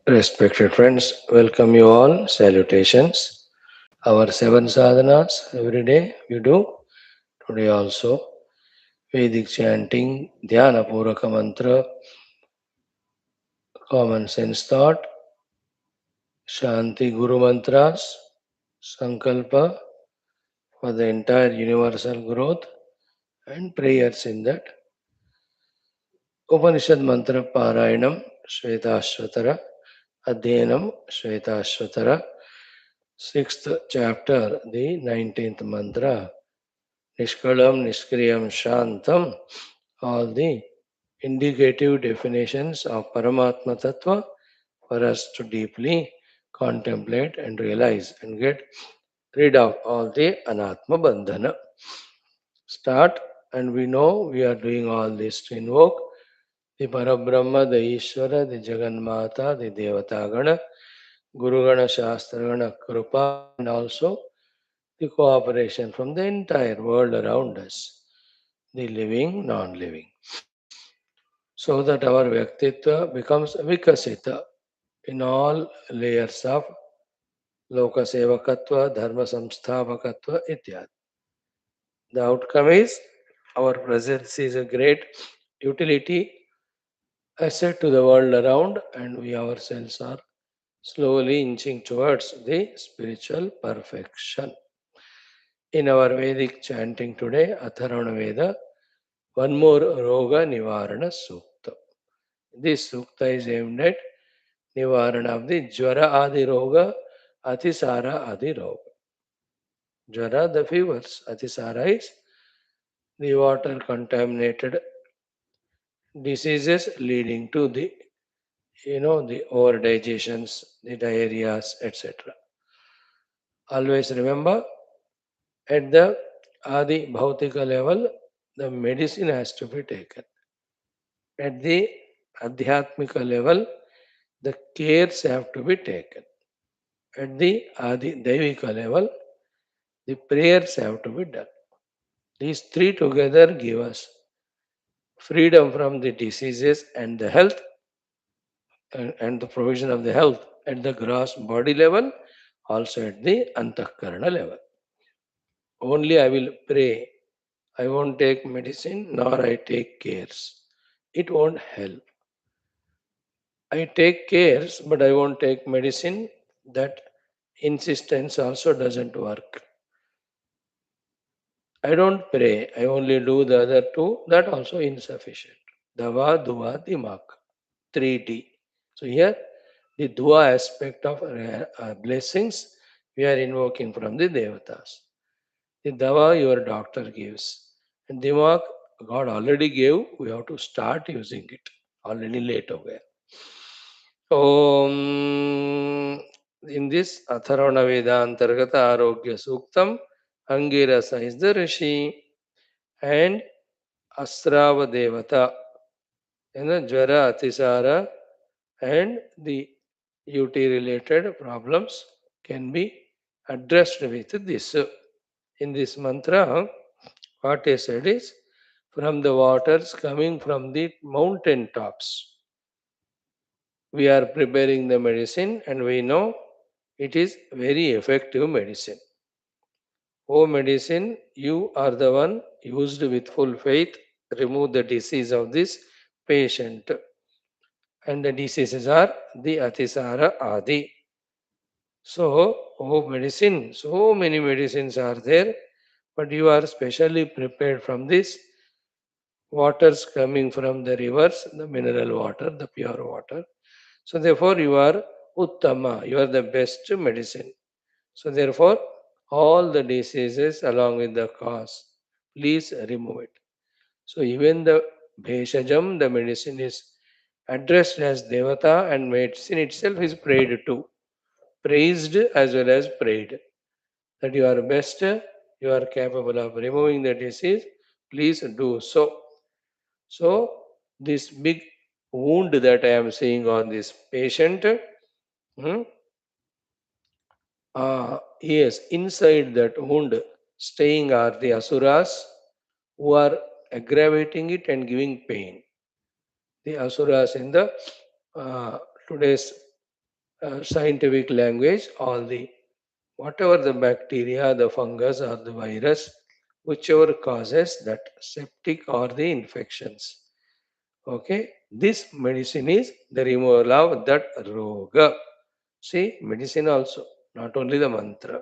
Respected friends, welcome you all. Salutations. Our seven sadhanas every day we do. Today also Vedic chanting, Dhyana Puraka mantra, common sense thought, Shanti Guru mantras, Sankalpa for the entire universal growth, and prayers in that. Upanishad mantra Parayanam, Shwethashwathara, Adhyanam, Shwethashwathara, sixth chapter, the 19th mantra. Nishkalam, Niskriyam, Shantam, all the indicative definitions of Paramatma Tattva for us to deeply contemplate and realize and get rid of all the Anatma Bandhana. Start, and we know we are doing all this to invoke the Parabrahma, the Ishvara, the Jagannatha, the Devatagana, Guru Gana, Shastra Gana, Krupa, and also the cooperation from the entire world around us, the living, non-living, so that our Vyaktitva becomes Vikasita in all layers of Lokasevakatva, Dharma Samsthavakatva, ityad. The outcome is our presence is a great utility asset to the world around, and we ourselves are slowly inching towards the spiritual perfection. In our Vedic chanting today, Atharvana Veda, one more Roga Nivarana Sukta. This Sukta is aimed at Nivarana of the Jvara Adi Roga, Athisara Adi Roga. Jvara, the fevers. Athisara is the water contaminated diseases leading to the overdigestions, the diarrheas, etc. Always remember, at the Adi Bhautika level, the medicine has to be taken. At the Adhyatmika level, the cares have to be taken. At the Adi Daivika level, the prayers have to be done. These three together give us freedom from the diseases and the health and the provision of the health at the gross body level, also at the Antakarana level. Only I will pray. I won't take medicine nor I take cares. It won't help. I take cares, but I won't take medicine. That insistence also doesn't work. I don't pray. I only do the other two. That also insufficient. Dava, Dua, Dimak. 3D. So here, the Dua aspect of blessings we are invoking from the Devatas. The Dava your doctor gives. And Dimak, God already gave. We have to start using it. Already late over. Om. In this Atharvana Veda Antargata Arogya Suktam, Angirasa is the Rishi and Asrava Devata and the Jvara, Atisara and the UT related problems can be addressed with this. In this mantra, what I said is from the waters coming from the mountain tops. We are preparing the medicine and we know it is very effective medicine. O medicine, you are the one used with full faith, remove the disease of this patient. And the diseases are the Atisara Adi. So, oh medicine, so many medicines are there, but you are specially prepared from this waters coming from the rivers, the mineral water, the pure water. So, therefore, you are Uttama, you are the best medicine. So, therefore, all the diseases along with the cause, please remove it. So, even the Bheshajam, the medicine is addressed as Devata, and medicine itself is prayed to, praised as well as prayed. That you are best, you are capable of removing the disease, please do so. So, this big wound that I am seeing on this patient, hmm, yes, inside that wound, staying are the asuras who are aggravating it and giving pain. The asuras in the uh, today's scientific language, all the whatever the bacteria, the fungus, or the virus, whichever causes that septic or the infections. Okay, this medicine is the removal of that roga. See, medicine also, not only the mantra.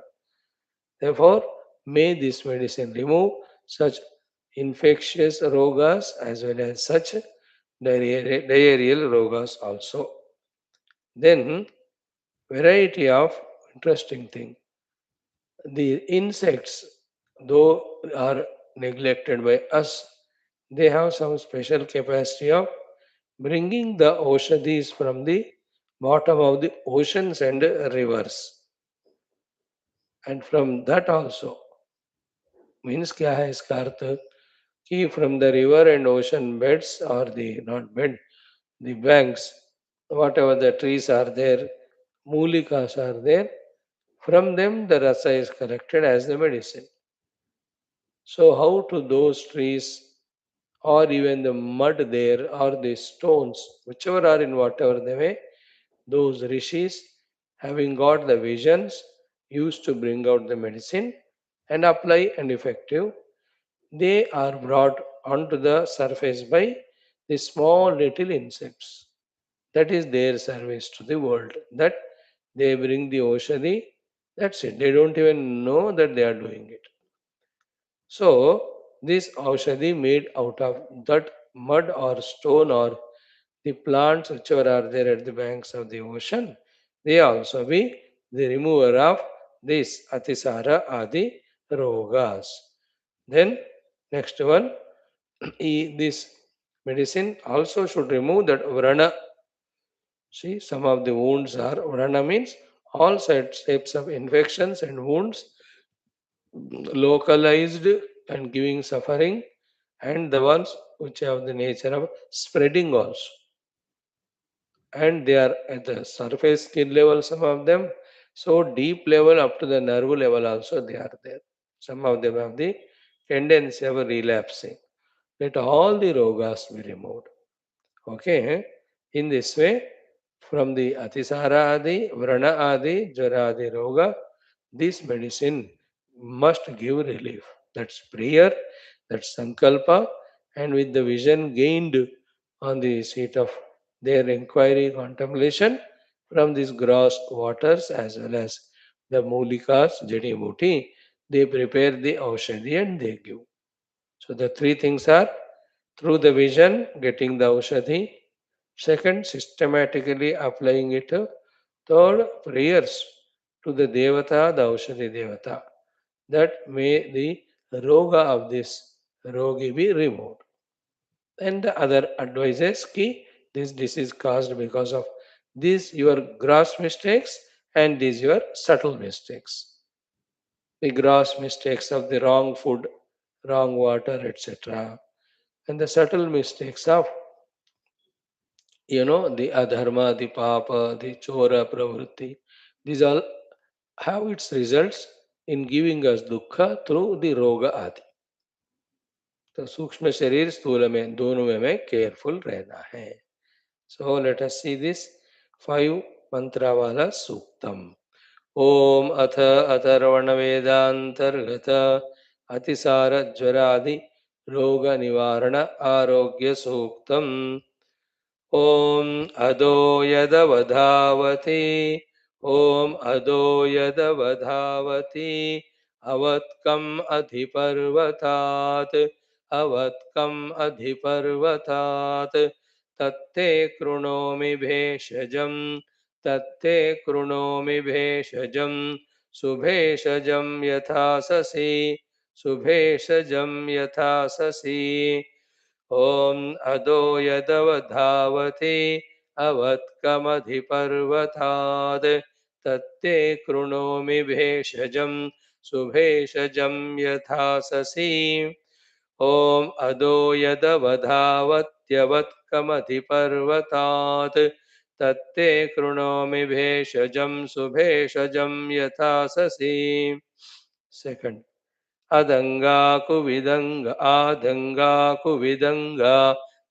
Therefore, may this medicine remove such infectious rogas as well as such diarrheal rogas also. Then, variety of interesting thing. The insects, though are neglected by us, they have some special capacity of bringing the oshadis from the bottom of the oceans and rivers. And from that also, means क्या है इसका अर्थ कि from the river and ocean beds or the not bed, the banks, whatever the trees are there, mulikas are there, from them the rasa is collected as the medicine. So how to those trees or even the mud there or the stones, whichever are in whatever the way, those rishis having got the visions used to bring out the medicine and apply and effective, they are brought onto the surface by the small little insects. That is their service to the world. That they bring the oshadi. That's it. They don't even know that they are doing it. So this oshadi made out of that mud or stone or the plants whichever are there at the banks of the ocean, they also be the remover of this Atisara Adi Rogas. Then next one, this medicine also should remove that Vrana. See, some of the wounds are Vrana means all types of infections and wounds localized and giving suffering, and the ones which have the nature of spreading also, and they are at the surface skin level, some of them, so deep level up to the nerve level also they are there. Some of them have the tendency of relapsing. Let all the rogas be removed. Okay, in this way, from the Atisara Adi, Vrana Adi, Jara Adi Roga, this medicine must give relief. That's prayer, that's Sankalpa, and with the vision gained on the seat of their inquiry contemplation from these gross waters as well as the Mulikas, Jadi Muti, they prepare the Aushadhi and they give. So the three things are through the vision, getting the Aushadhi. Second, systematically applying it. Third, prayers to the Devata, the Aushadhi Devata, that may the roga of this rogi be removed. And the other advices ki this disease caused because of these your gross mistakes and these your subtle mistakes. The gross mistakes of the wrong food, wrong water, etc. And the subtle mistakes of the adharma, the papa, the chora pravritti. These all have its results in giving us dukkha through the roga adi. तो सूक्ष्म शरीर स्थूल में दोनों में हमें careful रहना है. So let us see this 5 mantra wala suktam. Om atha atharvana vedantargata atisara jvaradi roga nivarana arogya suktam. Om adho yadavadhavati Om adho yadavadhavati avatkam adhiparvatat avatkam adhiparvatat तत्ते कृणोमि भेषजं तत्ते कृणोमि भेषजं सुभेषजं यथा ससि सुभेषजं यथा ससि ॐ अदो यदवधावति अवत्कमधिपर्वतात् तत्ते कृणोमि भेषजं सुभेषजं यथा ससि ॐ अदो यदवधावत्यवत्कमधिपर्वतात् तत्ते कृणोमि भेषजं सुभेषजं यथा ससि. Second, अदङ्गाकुविदङ्ग आदङ्गाकुविदङ्गा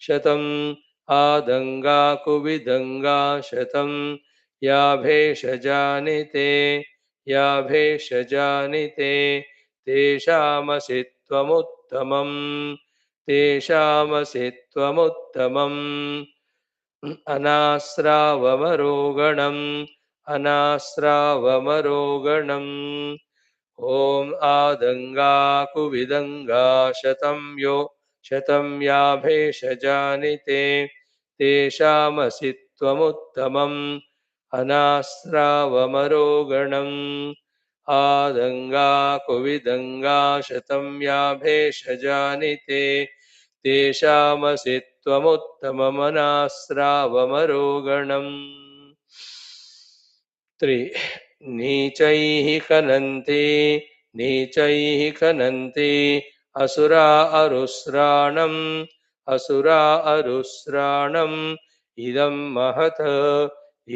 शतम् आदङ्गाकुविदङ्गा शतम् या भेषजानिते या भेषजानिते तेषामसि त्वमुत्तमम् तेषामसि त्वमुत्तमम् अनास्रावमरोगणम् अनास्रावमरोगणम् ॐ आदङ्गाकुविदङ्गा शतं या भेषजानिते तेषामसि त्वमुत्तमम् अनास्रावमरोगणम् आदङ्गाकुविदङ्गा शतं या भेषजानिते तेषामसि त्वमुत्तममनास्रावमरोगणम् 3 नीचैः खनन्ति असुरा अरुस्राणम् इदं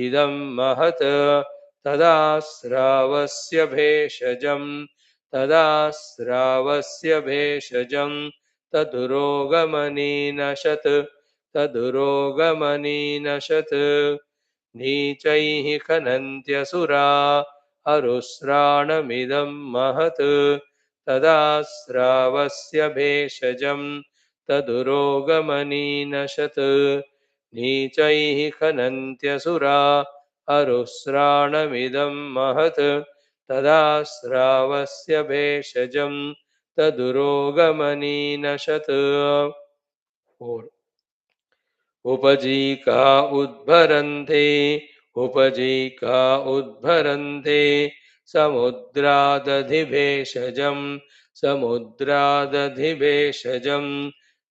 महत् तदास्रावस्य भेषजं तदुरोगमनीनशत् नीचैः खनन्त्यसुरा अरुस्राणमिदं महत् तदास्रावस्य भेषजं तदुरोगमनीनशत् नीचैः खनन्त्यसुरा अरुस्राणमिदं महत् तदास्रावस्य भेषजं तदुरोगमनीनशत् 4 उपजीका उद्भरन्ते समुद्रादधिभेषजं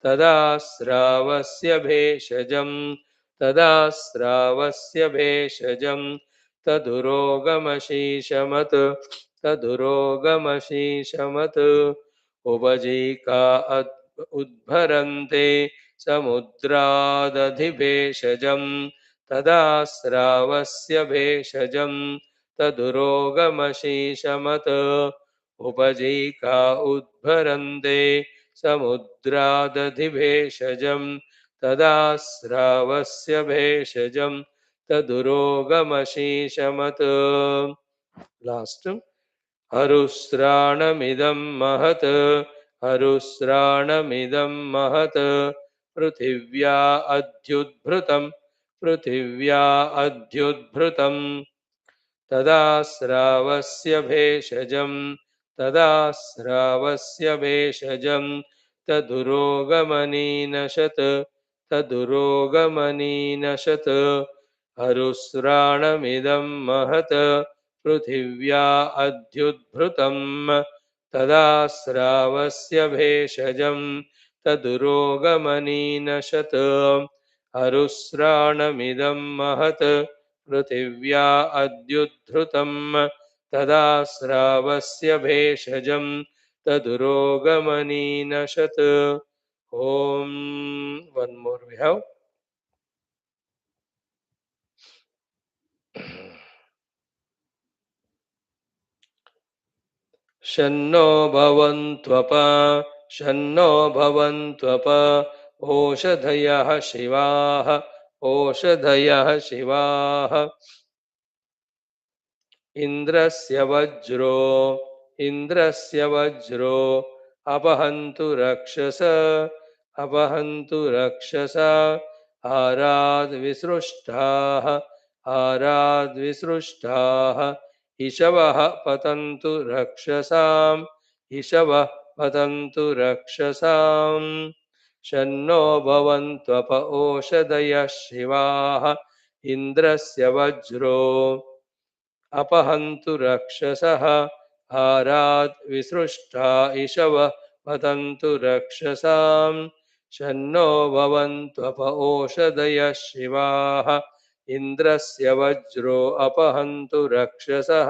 तदास्रावस्य भेषजं तदुरोगमशीशमत् उपजीका उद्भरन्ते समुद्रादधिभेषजं तदास्रावस्य भेषजं तदुरोगमशीशमत् उपजीका उद्भरन्ते समुद्रादधिभेषजं तदास्रावस्य भेषजं तदुरोगमशीशमत् लास्ट् हरुस्राणमिदं महत् पृथिव्या अध्युद्भृतं तदास्रावस्य भेषजं तदुरोगमनीनशत् हरुस्राणमिदं महत् पृथिव्या अध्युद्भृतं तदास्रावस्य भेषजं तदुरोगमनीनशत् हरुस्राणमिदं महत् पृथिव्या अध्युद्भृतं तदास्रावस्य भेषजं तदुरोगमनीनशत् Om. One more we have. शन्नो भवन्त्वप ओषधयः शिवाः इन्द्रस्य वज्रो अपहन्तु रक्षसा आराद्विसृष्टाः इषवः पतन्तु रक्षसाम् शन्नो भवन्त्वप ओषधयः शिवाः इन्द्रस्य वज्रो अपहन्तु रक्षसः आराद्विसृष्टा इषवः पतन्तु रक्षसाम् शन्नो भवन्त्वप ओषधयः शिवाः इन्द्रस्य वज्रो अपहन्तु रक्षसः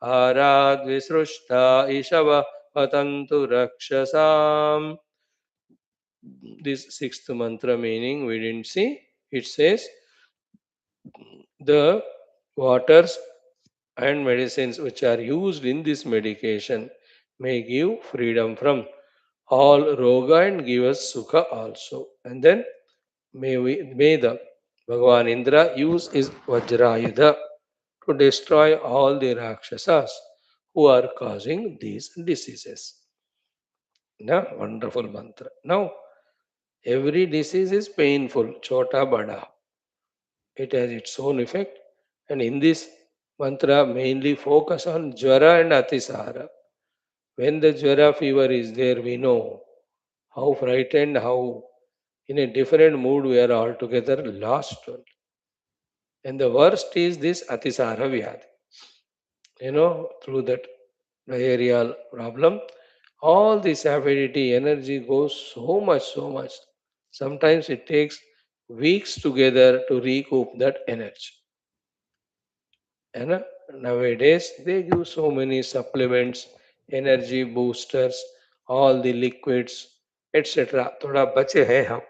आराद्विसृष्टा इषवः पतन्तु रक्षसाम्. This sixth mantra meaning we didn't see. It says the waters and medicines which are used in this medication may give freedom from all roga and give us sukha also. And then may the Bhagavan Indra use his Vajrayudha to destroy all the Rakshasas who are causing these diseases. Now, wonderful mantra. Now, every disease is painful, chota bada. It has its own effect. And in this mantra, mainly focus on JVARA and ATHISARA. When the JVARA fever is there, we know how frightened, how in a different mood we are altogether lost. And the worst is this Atisara Vyadhi. Through that diarrheal problem, all this avidity energy goes so much. Sometimes it takes weeks together to recoup that energy. And nowadays they give so many supplements, energy boosters, all the liquids, etc. थोड़ा बचे हैं हम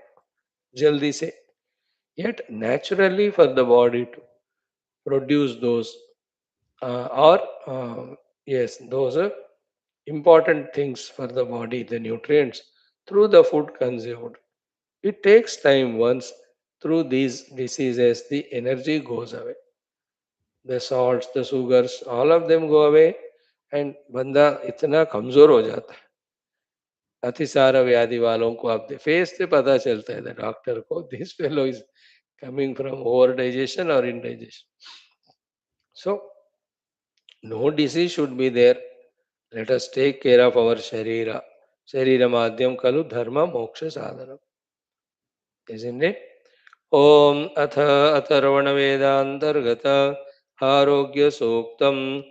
जल्दी से. Yet naturally for the body to produce those or yes, those are important things for the body, the nutrients through the food consumed. It takes time. Once through these diseases the energy goes away, the salts, the sugars, all of them go away, and बंदा इतना कमजोर हो जाता है. अतिसार व्याधि वालों को आप फेस से पता चलता है डॉक्टर को, this fellow is coming from over digestion or indigestion. So no disease should be there. Let us take care of our sharira. Sharira madhyam kalu dharma moksha sadhanam. Isn't it? Om atha atharvana vedantargata arogya suktam.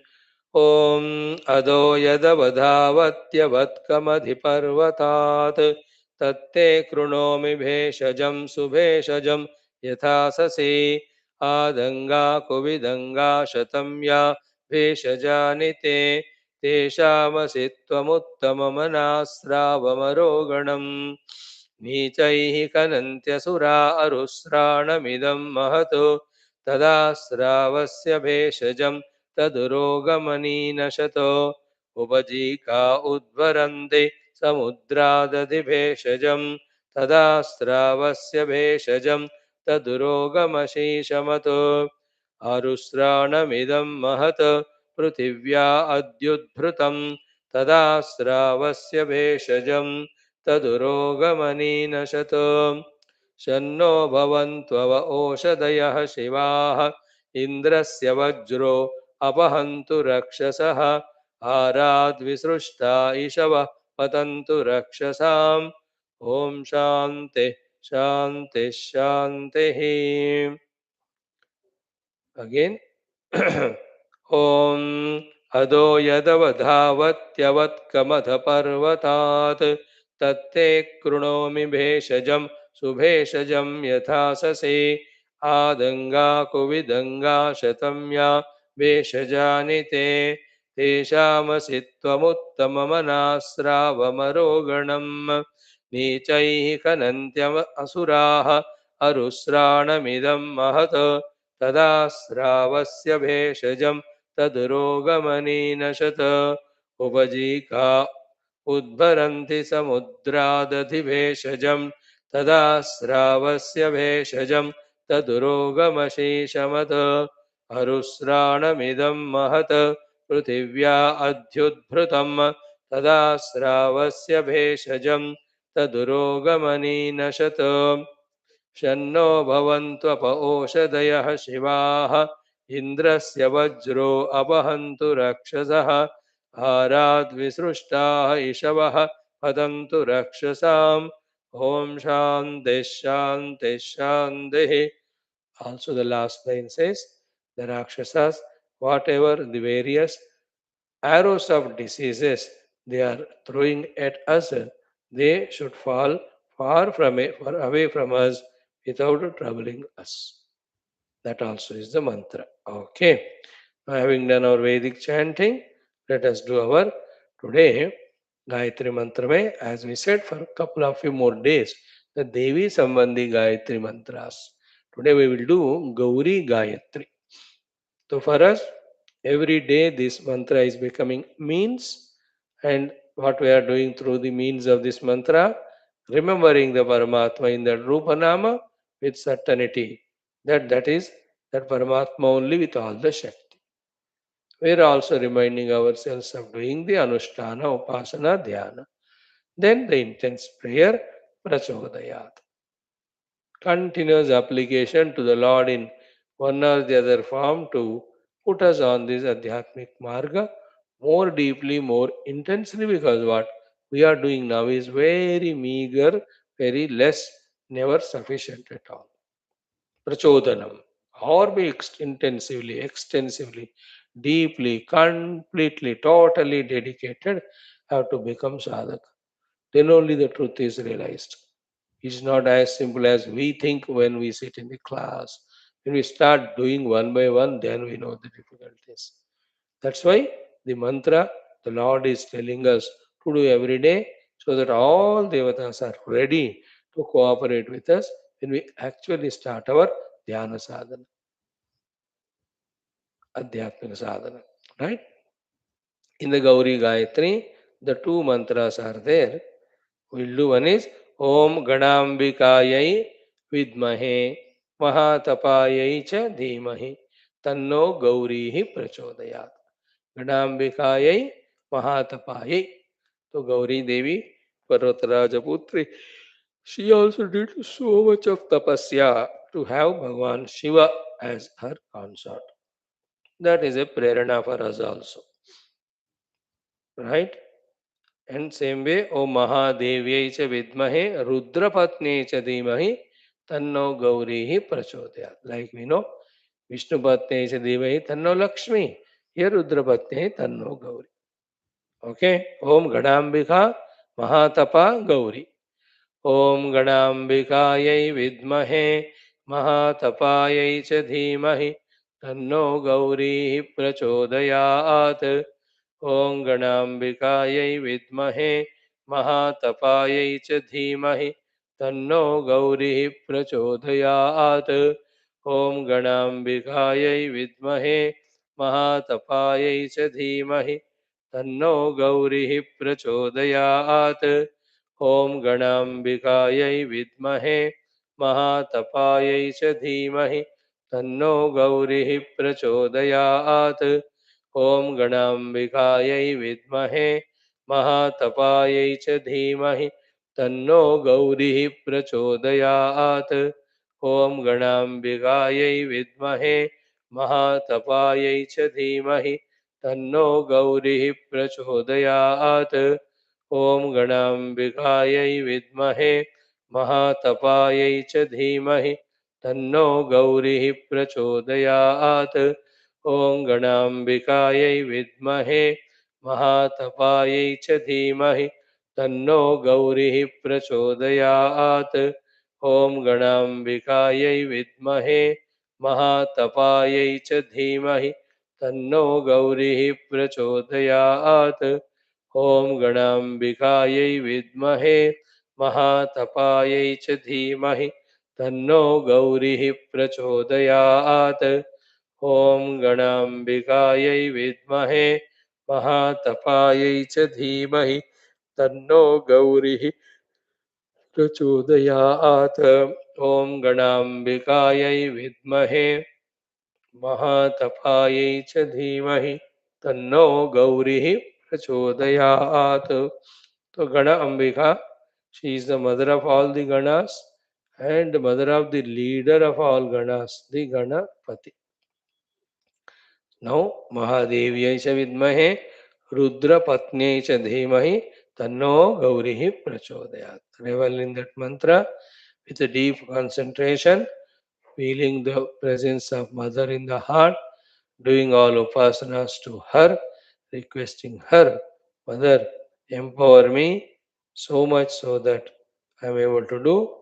Om ado yadavadhavatyavatkamaधिपर्वतात् तत्ते कृणोमि भेषजं सुभेषजं यथा ससे आदङ्गा कुविदङ्गा शतं या भेषजानि ते तेषामसि त्वमुत्तममनास्रावमरोगणम् नीचैः कनन्त्यसुरा अरुस्राणमिदं महतो तदा स्रावस्य भेषजं तदुरोगमनीनशतो उपजीका उद्भरन्ति समुद्रादधिभेषजं तदा स्रावस्य भेषजं तदुरोगमशीशमतो आरुस्राणमिदं महत् पृथिव्या अद्युद्भृतं तदा स्रावस्य भेषजं तदुरोगमनीनशतो शन्नो भवन्त्वव ओषधयः शिवाः इन्द्रस्य वज्रो अपहन्तु रक्षसः आराद्विसृष्टा इषवः पतन्तु रक्षसाम् ॐ शान्ति शान्ति शान्तिः. Again. ॐ अदो यदवधावत्यवत्कमथपर्वतात् तत्ते कृणोमि भेषजं सुभेषजं यथा ससे आदङ्गा कुविदङ्गा शतं या भेषजानि ते तेषामसि त्वमुत्तममनास्रावमरोगणम् नीचैः खनन्त्यम असुराः अरुस्राणमिदं महत् तदा स्रावस्य भेषजं तदुरोगमनीनशत उपजीका उद्भरन्ति समुद्रादधिभेषजं तदा स्रावस्य भेषजं तदुरोगमशीशमत अरुस्राणमिदं महत् पृथिव्या अध्युद्भृतं तदा स्रावस्य भेषजं तदुरोगमनीनशत शन्नो भवन्त्वप ओषधयः शिवाः इन्द्रस्य वज्रो अपहन्तु रक्षसः आराद्विसृष्टाः इषवः पतन्तु रक्षसाम् ॐ शान्तिः शान्तिः शान्तिः. Also the last line says, the Rakshasas, whatever the various arrows of diseases they are throwing at us, they should fall far from it, far away from us without troubling us. That also is the mantra. Okay. Now, having done our Vedic chanting, let us do our today Gayatri Mantra mein, as we said, for a couple of few more days, the Devi Sambandhi Gayatri Mantras. Today we will do Gauri Gayatri. So for us, every day this mantra is becoming means, and what we are doing through the means of this mantra, remembering the Paramatma in that Rupa Nama with certainty that is that Paramatma only with all the Shakti. We are also reminding ourselves of doing the Anushtana, Upasana, Dhyana. Then the intense prayer, Prachodayat. Continuous application to the Lord in one or the other form to put us on this Adhyatmic Marga more deeply, more intensely, because what we are doing now is very meager, very less, never sufficient at all. Prachodhanam, or be intensively, extensively, deeply, completely, totally dedicated, have to become sadhaka. Then only the truth is realized. It's not as simple as we think when we sit in the class. When we start doing one by one, then we know the difficulties. That's why the mantra the Lord is telling us to do every day, so that all devatas are ready to cooperate with us when we actually start our dhyana sadhana, adhyatmika sadhana. Right? In the Gauri Gayatri, the two mantras are there. We'll do one is Om Ganambikayai Vidmahe Mahatapayai Cha Dhimahi Tanno Gaurihi Prachodayat. Ganambikayai Mahatapayai. So Gauri Devi, Parvataraja Putri, she also did so much of tapasya to have Bhagavan Shiva as her consort. That is a prerana for us also. Right? And same way, O Mahadevyai cha vidmahe Rudrapatne cha dhimahi tanno Gaurihi prachodayat. Like we know, Vishnupatne cha dhimahi tanno Lakshmi. Here Rudrapatne tanno Gauri. Okay. Om Ganambika Mahatapa Gauri. Om Ganambikayai vidmahe Mahatapayai cha dhimahi tanno Gaurihi prachodayat. ॐ गणाम्बिकायै विद्महे महातपायै च धीमहि तन्नो गौरिः प्रचोदयात् ॐ गणाम्बिकायै विद्महे महातपायै च धीमहि तन्नो गौरिः प्रचोदयात् ॐ गणाम्बिकायै विद्महे महातपायै च धीमहि तन्नो गौरिः प्रचोदयात् ॐ गणाम्बिकायै विद्महे महातपायै च धीमहि तन्नो गौरिः प्रचोदयात् ॐ गणाम्बिकायै विद्महे महातपायै च धीमहि तन्नो गौरिः प्रचोदयात् ॐ गणाम्बिकायै विद्महे महातपायै च धीमहि तन्नो गौरिः प्रचोदयात् ॐ गणाम्बिकायै विद्महे महातपायै च धीमहि तन्नो गौरिः प्रचोदयात् ॐ गणाम्बिकायै विद्महे महातपायै च धीमहि तन्नो गौरिः प्रचोदयात् ॐ गणाम्बिकायै विद्महे महातपायै च धीमहि तन्नो गौरिः प्रचोदयात् ॐ गणाम्बिकायै विद्महे महातपायै च धीमहि तन्नो गौरिः प्रचोदयात् ॐ गणाम्बिकायै विद्महे महातपायै च धीमहि तन्नो गौरिः प्रचोदयात्. So Gana Ambika, she is the mother of all the Ganas and the mother of the leader of all Ganas, the Ganapati. Now Mahadevyai cha vidmahe Rudra Patnyai cha dhimahi tanno Gaurihi prachodayat. Revel in that mantra with a deep concentration, feeling the presence of mother in the heart, doing all upasanas to her, requesting her, Mother, empower me so much so that I am able to do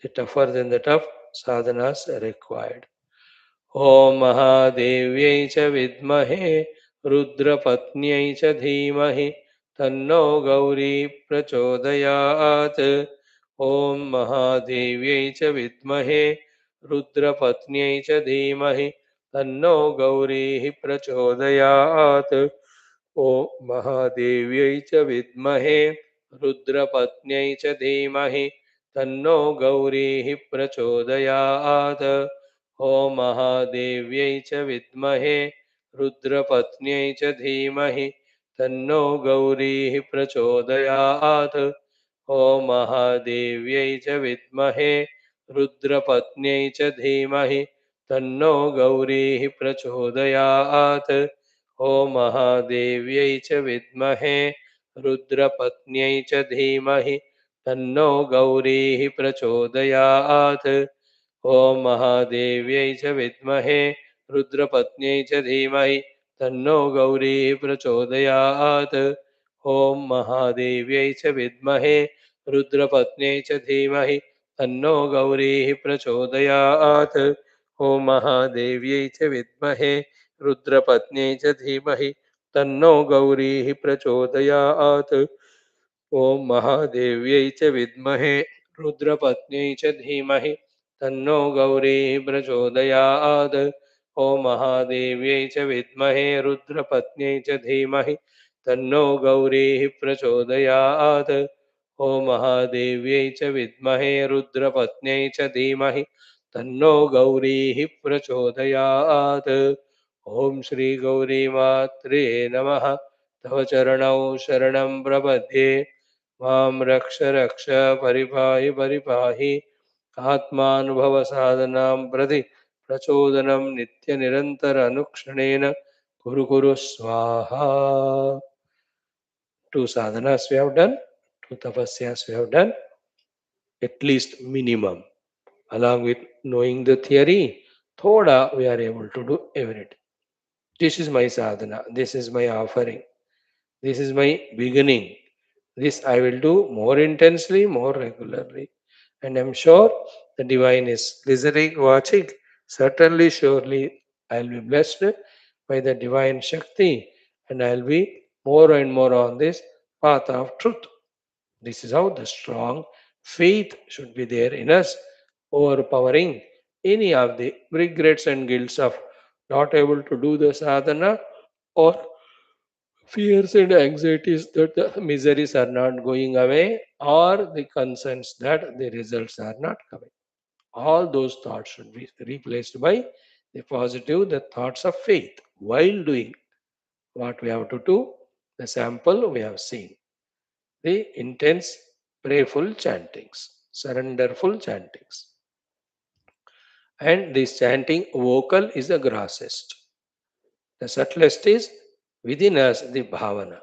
the tougher than the tough sadhanas required. ॐ महादेव्यै च विद्महे रुद्रपत्न्यै च धीमहि तन्नो गौरी प्रचोदयात् ॐ महादेव्यै च विद्महे रुद्रपत्न्यै च धीमहि तन्नो गौरीः प्रचोदयात् ॐ महादेव्यै च विद्महे रुद्रपत्न्यै च धीमहि तन्नो गौरीः प्रचोदयात् ॐ महादेव्यै च विद्महे रुद्रपत्न्यै च धीमहि तन्नो गौरीः प्रचोदयात्। ॐ महादेव्यै च विद्महे रुद्रपत्न्यै च धीमहि तन्नो गौरीः प्रचोदयात्। ॐ महादेव्यै च विद्महे रुद्रपत्न्यै च धीमहि तन्नो गौरीः प्रचोदयात्। ॐ महादेव्यै च विद्महे रुद्रपत्न्यै च धीमहि तन्नो गौरीः प्रचोदयात्। ॐ महादेव्यै च विद्महे रुद्रपत्न्यै च धीमहि तन्नो गौरीः प्रचोदयात्। ॐ महादेव्यै च विद्महे रुद्रपत्न्यै च धीमहि तन्नो गौरीः प्रचोदयात्। ॐ महादेव्यै च विद्महे रुद्रपत्न्यै च धीमहि तन्नो गौरीः प्रचोदयात्। ॐ महादेव्यै च विद्महे रुद्रपत्न्यै च धीमहि तन्नो गौरीः प्रचोदयात्। ॐ महादेव्यै च विद्महे रुद्रपत्न्यै च धीमहि तन्नो गौरीः प्रचोदयात्। ॐ श्री गौरी मात्रे नमः। तव चरणौ शरणं प्रपद्ये। मां रक्ष रक्ष परिपाहि परिपाहि। आत्मानुभव साधनां प्रति प्रचोदनं नित्य निरंतर अनुक्षणेन कुरु कुरु स्वाहा. Two sadhanas we have done, two tapasyas we have done, at least minimum. Along with knowing the theory, thoda we are able to do everything. This is my sadhana, this is my offering, this is my beginning. This I will do more intensely, more regularly. And I'm sure the divine is listening, watching. Certainly, surely, I'll be blessed by the divine Shakti and I'll be more and more on this path of truth. This is how the strong faith should be there in us, overpowering any of the regrets and guilts of not able to do the sadhana or fears and anxieties that the miseries are not going away or the concerns that the results are not coming. All those thoughts should be replaced by the positive, the thoughts of faith while doing what we have to do. The sample we have seen. The intense, prayerful chantings, surrenderful chantings. And this chanting vocal is the grossest. The subtlest is within us the bhavana.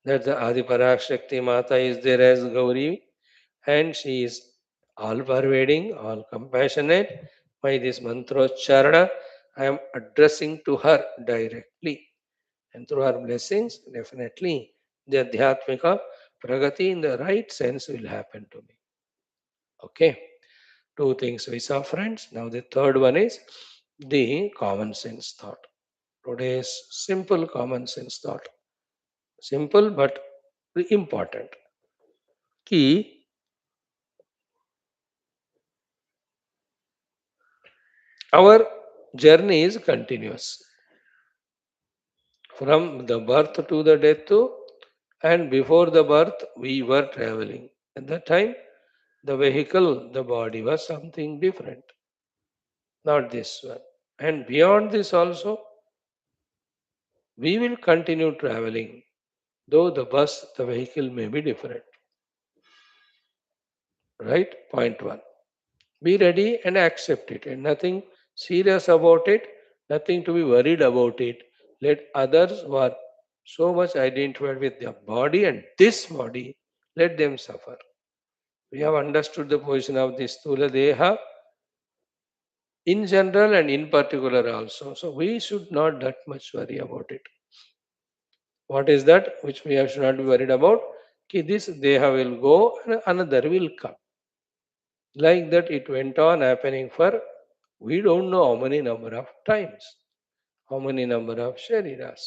That the Adi Parashakti Mata is there as Gauri and she is all pervading, all compassionate. By this mantrocharana, I am addressing to her directly. And through her blessings, definitely the Adhyatmika Pragati in the right sense will happen to me. Okay, two things we saw, friends. Now the third one is the common sense thought. Today's simple common sense thought. Simple but important. Key, our journey is continuous. From the birth to the death to, and before the birth we were traveling. At that time, the vehicle, the body was something different, not this one. And beyond this also, we will continue traveling, though the bus, the vehicle may be different. Right? Point one. Be ready and accept it, and nothing serious about it, nothing to be worried about it. Let others who are so much identified with their body and this body, let them suffer. We have understood the position of this Stula Deha in general and in particular also. So we should not that much worry about it. What is that which we should not be worried about? Ki this Deha will go and another will come. Like that it went on happening for we don't know how many number of times, how many number of shariras.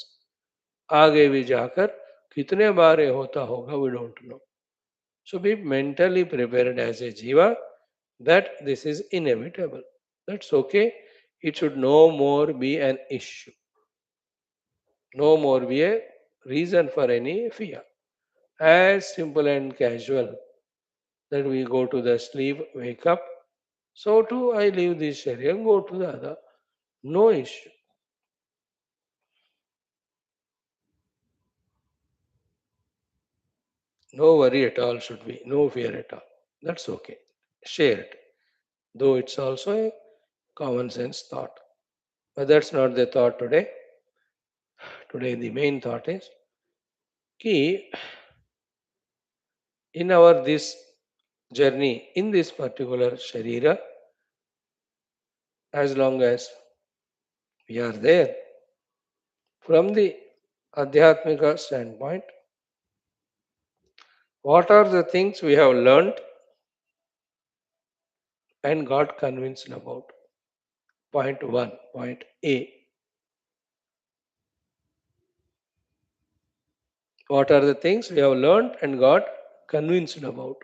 आगे भी जाकर कितने बार ये होता होगा we don't know. So be mentally prepared as a jiva that this is inevitable. That's okay. It should no more be an issue. No more be a reason for any fear. As simple and casual that we go to the sleep, wake up. So too I leave this Sharia and go to the other. No issue. No worry at all should be, no fear at all. That's okay. Share it. Though it's also a common sense thought. But that's not the thought today. Today the main thought is ki in our this journey, in this particular Sharira, as long as we are there, from the Adhyatmika standpoint, what are the things we have learned and got convinced about? Point 1, point A. What are the things we have learned and got convinced about?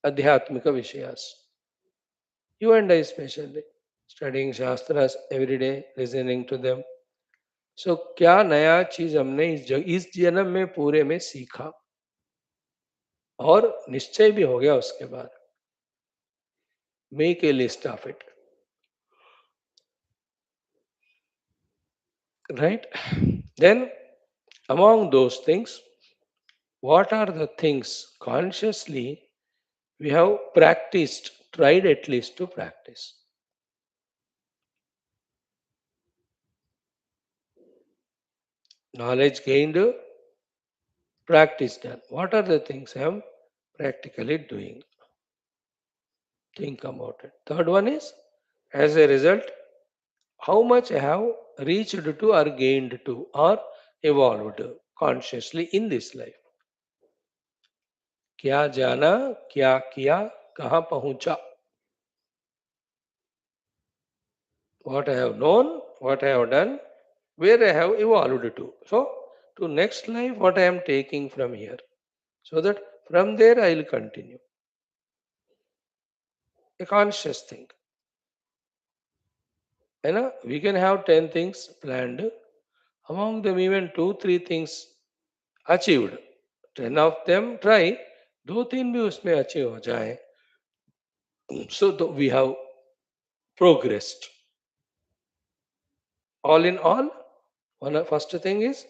Adhyatmika Vishayas. You and I especially. Studying Shastras every day, listening to them. So, क्या नया चीज हमने इस जन्म में पूरे में सीखा और निश्चय भी हो गया उसके बाद. Make a list of it. Right? Then, among those things, what are the things consciously we have practiced, tried at least to practice? Knowledge gained, practice done. What are the things I am practically doing? Think about it. Third one is, as a result, how much I have reached to or gained to or evolved consciously in this life. क्या जाना, क्या किया, कहाँ पहुंचा. What I have known, what I have done, where I have evolved to. So, to next life, what I am taking from here. So that from there I will continue. A conscious thing. You know, we can have 10 things planned. Among them, even 2, 3 things achieved. 10 of them try. 2, 3 भी उसमें achieve हो जाए. So we have progressed. All in all, first thing is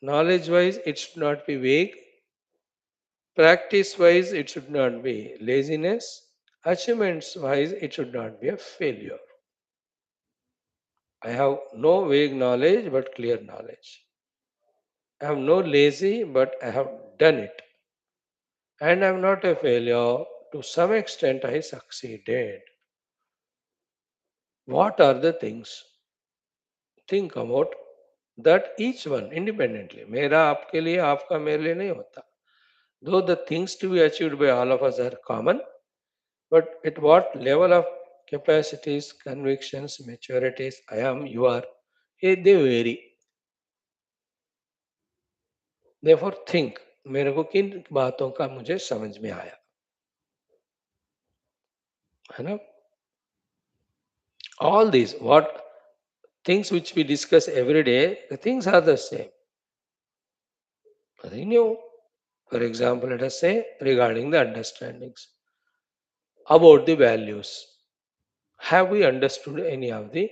knowledge wise it should not be vague. Practice wise it should not be laziness. Achievements wise it should not be a failure. I have no vague knowledge but clear knowledge. I have no lazy but I have done it. And I am not a failure. To some extent I succeeded. What are the things? Think about that each one independently. मेरा आपके लिए आपका मेरे लिए नहीं होता. Though the things to be achieved by all of us are common, but at what level of capacities, convictions, maturities I am, you are, they vary. Therefore think, मेरे को किन बातों का मुझे समझ में आया, है ना? All these, what things which we discuss every day, the things are the same. Nothing new. For example, let us say regarding the understandings about the values. Have we understood any of the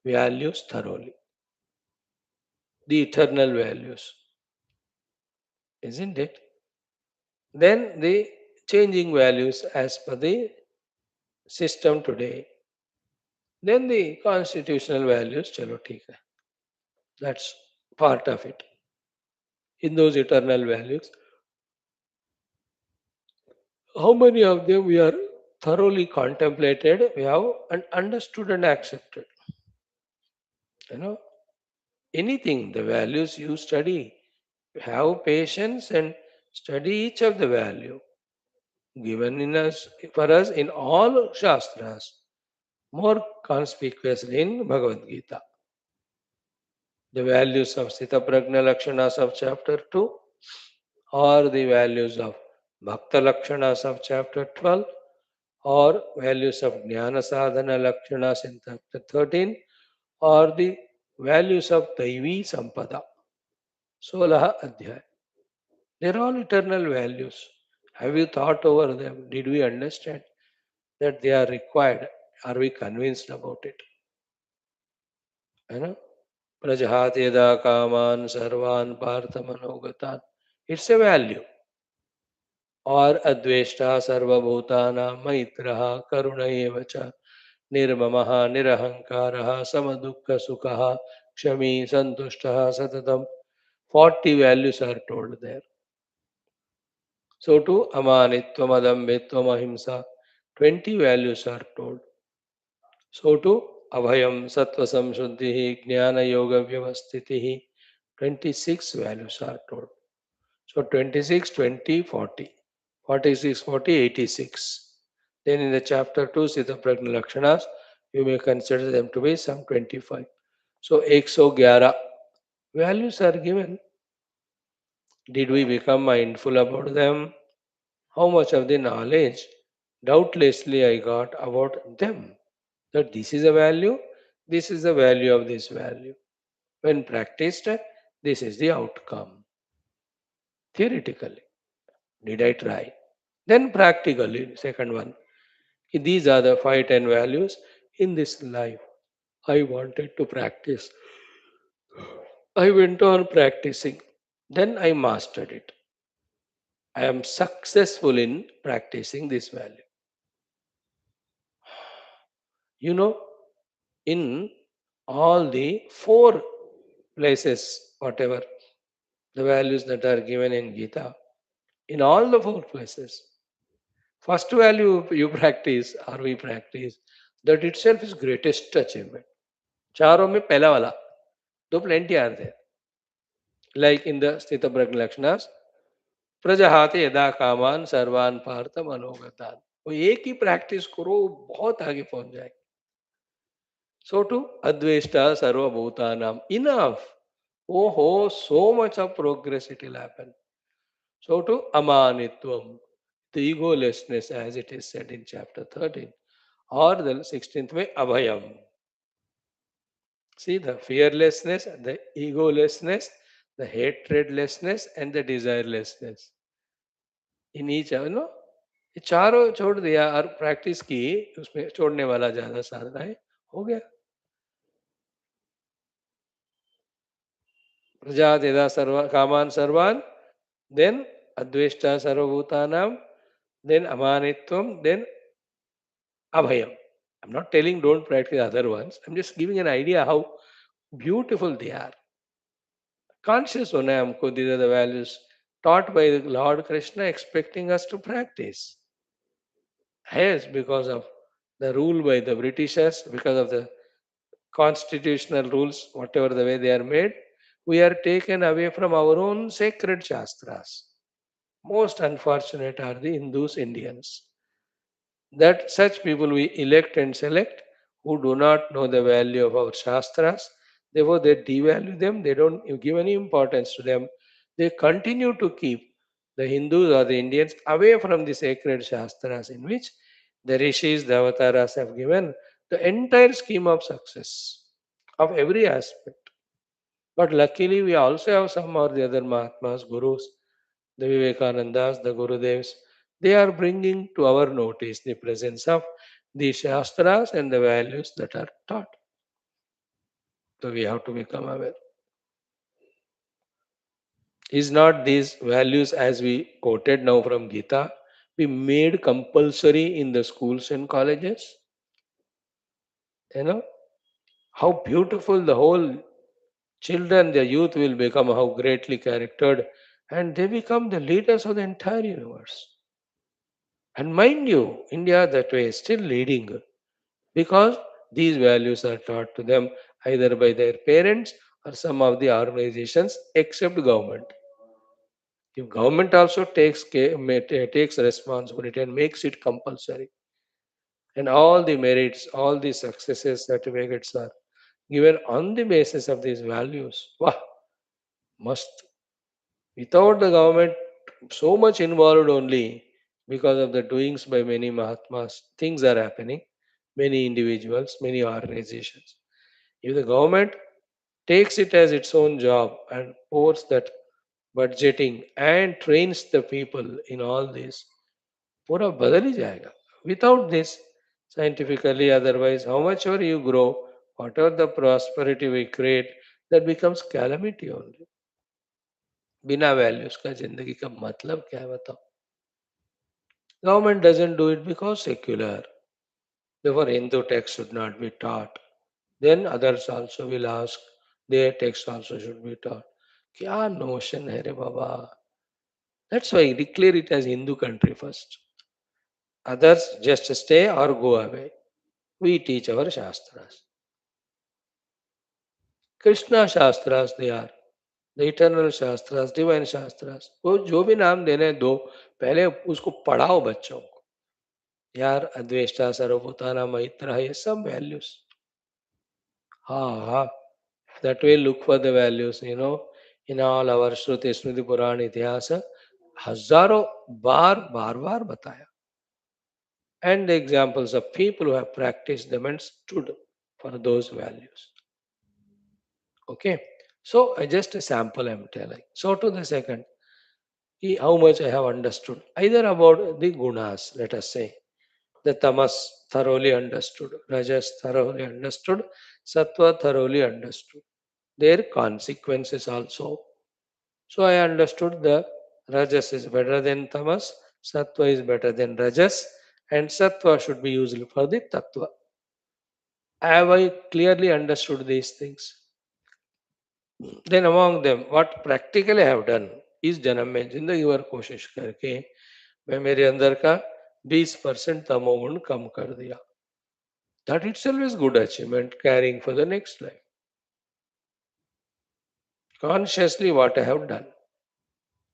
values thoroughly? The eternal values, isn't it? Then the changing values as per the system today. Then the constitutional values, chalo theek hai. That's part of it. In those eternal values, how many of them we are thoroughly contemplated, we have understood and accepted? You know, anything, the values you study, have patience and study each of the value given in us for us in all Shastras, more conspicuously in Bhagavad Gita. The values of Sita Prajna Lakshanas of chapter 2 or the values of Bhakta Lakshanas of chapter 12 or values of Jnana Sadhana Lakshanas in chapter 13 or the values of Daivi Sampada, 16 Adhyay. They're all eternal values. Have you thought over them? Did we understand that they are required? Are we convinced about it? You know? Prajahat yada kaman sarvan partha manogatan. It's a value. और अद्वेष्टा सर्वभूतानां मैत्रः करुण एव च निर्ममः निरहंकारः समदुःखसुखः क्षमी संतुष्टः सततम. 40 values are told there. So too amanitvam adambhitvam ahimsa, 20 values are told. So too abhayam sattva samshuddhi jnana yoga vyavastitihi, 26 values are told. So 26, 20, 40. 46, 40, 86. Then in the chapter 2, Siddha Prajna Lakshanas, you may consider them to be some 25. So 111 values are given. Did we become mindful about them? How much of the knowledge doubtlessly I got about them? That this is a value, this is the value of this value. When practiced, this is the outcome. Theoretically, did I try? Then practically, second one, these are the 5-10 values in this life I wanted to practice. I went on practicing. Then I mastered it. I am successful in practicing this value. You know, in all the four places, whatever the values that are given in Gita, in all the four places, first value you practice or we practice, that itself is greatest achievement. चारों में पहला वाला दो plenty are there. Like in the Sthita Prajna Lakshanas, प्रजहाते यदा कामान सर्वान पार्थ मनोगतान. वो एक ही प्रैक्टिस करो बहुत आगे पहुंच जाए. So to adveshta sarvabhutanam, enough. Oh ho, so much of progress it will happen. So to amanitvam, the egolessness as it is said in chapter 13, or the 16th way abhayam. See the fearlessness, the egolessness, the hatredlessness and the desirelessness. In each, ये चारों छोड़ दिया और practice की, उसमें छोड़ने वाला ज्यादा साधना है, हो गया. प्रजात यदा सर्व कामान सर्वान, then adveshta sarvabhutanam, then amanitvam, then abhayam. I'm not telling don't practice other ones. I'm just giving an idea how beautiful they are. Conscious होना है हमको. These are the values taught by the Lord Krishna, expecting us to practice. Yes, because of the rule by the Britishers, because of the constitutional rules, whatever the way they are made, we are taken away from our own sacred Shastras. Most unfortunate are the Hindus, Indians. That such people we elect and select who do not know the value of our Shastras. Therefore, they devalue them, they don't give any importance to them. They continue to keep the Hindus or the Indians away from the sacred Shastras in which the rishis, the avatars have given the entire scheme of success of every aspect. But luckily, we also have some or the other Mahatmas, Gurus, the Vivekanandas, the Gurudevs. They are bringing to our notice the presence of the Shastras and the values that are taught. So we have to become aware. Is not these values, as we quoted now from Gita, be made compulsory in the schools and colleges? You know, how beautiful the whole children, the youth will become, how greatly charactered, and they become the leaders of the entire universe. And mind you, India that way is still leading because these values are taught to them either by their parents or some of the organizations except government. If government also takes responsibility and makes it compulsory, and all the merits, all the successes, certificates are given on the basis of these values, wow, must. Without the government so much involved only because of the doings by many Mahatmas, things are happening, many individuals, many organizations. If the government takes it as its own job and pours that budgeting and trains the people in all this, पूरा बदल ही जाएगा. Without this, scientifically, otherwise, how much ever you grow, whatever the prosperity we create, that becomes calamity only. बिना values का जिंदगी का मतलब क्या है बताओ. Government doesn't do it because secular. Therefore, Hindu text should not be taught. Then others also will ask, their text also should be taught. Kya notion hai re Baba? That's why I declare it as Hindu country first. Others just stay or go away. We teach our Shastras. Krishna Shastras they are. The eternal Shastras, divine Shastras. वो जो भी नाम देने दो, पहले उसको पढ़ाओ बच्चों को. यार अद्वेष्टा सर्वभूतानां मैत्रः ये सब values. हाँ, that way look for the values, in all our Shruti, Smriti, Purana, Itihasa, हजारों बार बताया. And the examples of people who have practiced them and stood for those values. Okay. So I just a sample I'm telling. So to the second, how much I have understood. Either about the gunas, let us say. The tamas thoroughly understood, rajas thoroughly understood, sattva thoroughly understood. Their consequences also. So I understood the rajas is better than tamas, sattva is better than rajas, and sattva should be used for the tattva. Have I clearly understood these things? Then among them, what practically I have done is जन्म में जिंदगी भर कोशिश करके मैं मेरे अंदर का 20% तमोगुण कम कर दिया. That itself is good achievement carrying for the next life. Consciously what I have done.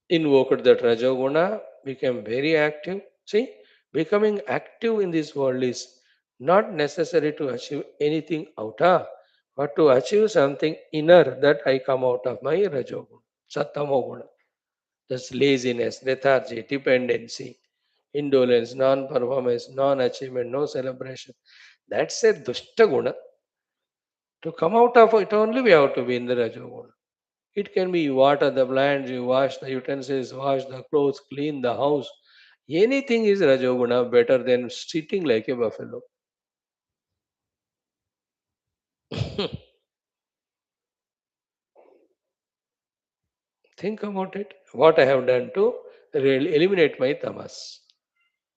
Invoked that Rajoguna, became very active. See, becoming active in this world is not necessary to achieve anything outer, but to achieve something inner that I come out of my Rajoguna, Satamoguna. That's laziness, lethargy, dependency, indolence, non-performance, non-achievement, no celebration. That's a dushta guna. To come out of it only we have to be in the Rajoguna. It can be you water the plants, you wash the utensils, wash the clothes, clean the house. Anything is Rajoguna better than sitting like a buffalo. Think about it. What I have done to really eliminate my tamas.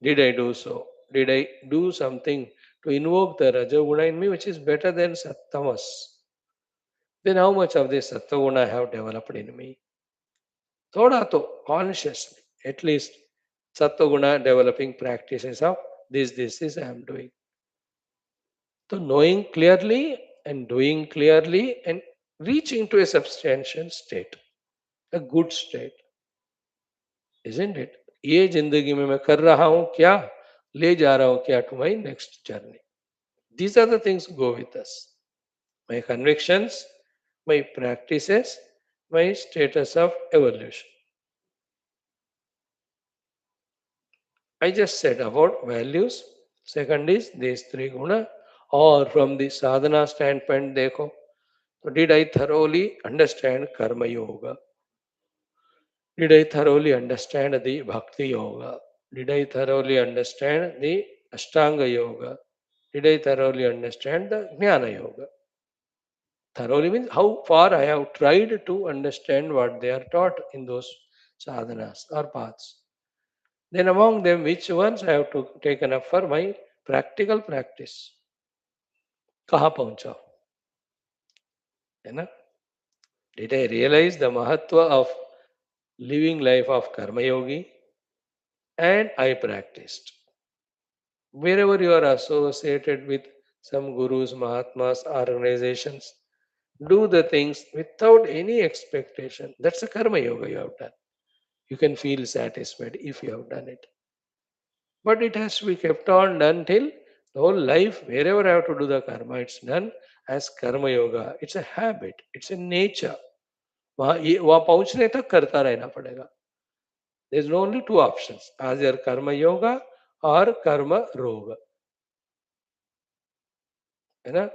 Did I do so? Did I do something to invoke the Rajoguna in me which is better than tamas? Then how much of this Sattva I have developed in me? Thoda to consciously, at least Sattva developing practices of this is I am doing. So knowing clearly and doing clearly and reaching to a substantial state, a good state, isn't it? ये जिंदगी में मैं कर रहा हूँ क्या, ले जा रहा हूँ क्या to my next journey. These are the things go with us. My convictions, my practices, my status of evolution. I just said about values. Second is these three guna. Or from the sadhana standpoint, dekho. So did I thoroughly understand karma yoga? Did I thoroughly understand the bhakti yoga? Did I thoroughly understand the ashtanga yoga? Did I thoroughly understand the jnana yoga? Thoroughly means how far I have tried to understand what they are taught in those sadhanas or paths. Then among them, which ones I have to taken up for my practical practice? कहाँ पहुंचा, है ना? Did I realize the mahatva of living life of karma yogi? And I practiced. Wherever you are associated with some gurus, mahatmas, organizations, do the things without any expectation. That's a karma yoga you have done. You can feel satisfied if you have done it. But it has to be kept on done till the whole life, wherever I have to do the karma, it's done as karma yoga. It's a habit, it's a nature. वहाँ पहुंचने तक करता रहना पड़ेगा. There's only two options, either karma yoga or karma roga. है ना?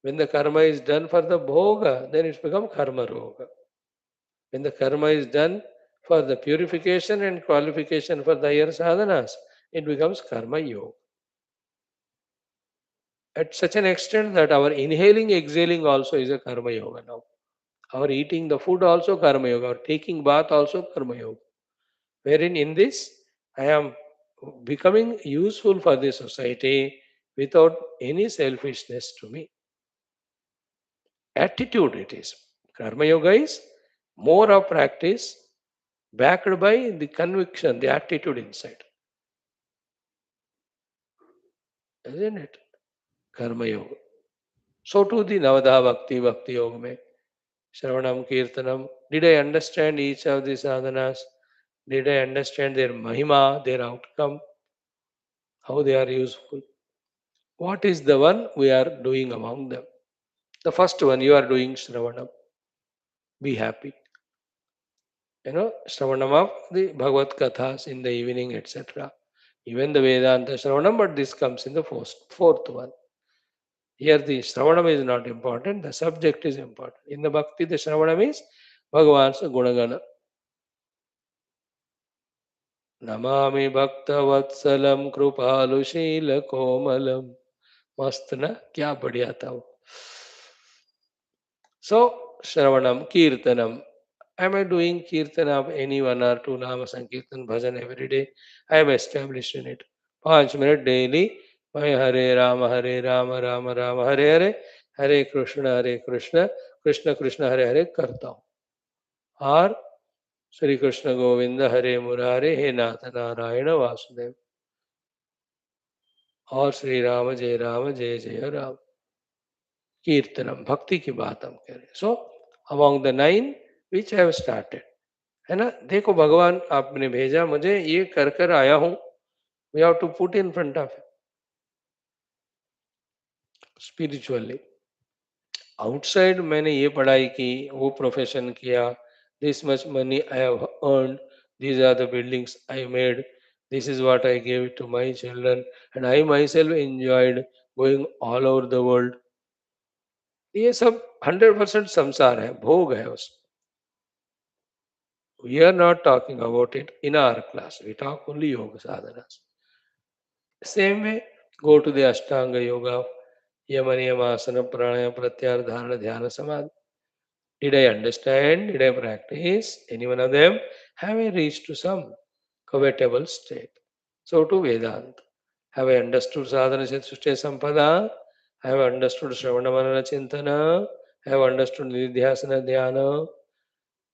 When the karma is done for the bhoga, then it's become karma roga. When the karma is done for the purification and qualification for the higher sadhanas, it becomes karma yoga. At such an extent that our inhaling, exhaling also is a karma yoga now. Our eating the food also karma yoga, our taking bath also karma yoga. Wherein in this, I am becoming useful for the society without any selfishness to me. Attitude it is. Karma Yoga is more of practice backed by the conviction, the attitude inside. Isn't it? Karma Yoga. So too the Navadha Bhakti Yoga mein. Shravanam, Kirtanam. Did I understand each of the sadhanas? Did I understand their mahima, their outcome, how they are useful? What is the one we are doing among them? The first one you are doing Shravanam. Be happy. Shravanam of the Bhagavad Kathas in the evening, etc. Even the Vedanta Shravanam, but this comes in the fourth one. Here the Shravanam is not important, the subject is important. In the Bhakti, the Shravanam is Bhagavan's Gunagana. Namami भक्तवत्सलं कृपालुशील कोमलम मस्त ना क्या बढ़िया था वो सो श्रवणम कीर्तनम am I doing kirtan of any one or two nama sankirtan bhajan every day? I am established in it. 5 minutes daily. मैं हरे राम राम राम हरे हरे हरे कृष्ण कृष्ण कृष्ण हरे हरे करता हूँ और श्री कृष्ण गोविंद हरे मुरारे हे नाथ नारायण वासुदेव और श्री राम जय जय राम कीर्तनम भक्ति की बात हम कह रहे हैं so among the 9 which have started है ना देखो भगवान आपने भेजा मुझे ये कर आया हूं we have to put in front of spiritually outside मैंने ये पढ़ाई की वो प्रोफेशन किया this much money I have earn these are the buildings I made this is what I gave to my children and I myself enjoyed going all over the world ये सब 100% संसार है भोग है उस we are not talking about it in our class we talk only yoga sadhanas same way go to the ashtanga yoga yama niyama asana pranayama pratyahara dharana dhyana samadhi did I understand did I practice any one of them have I reached to some covetable state so to vedanta have I understood sadhana chatushtaya sampada have I understood shravana manana chintana have I understood nidhyasana dhyana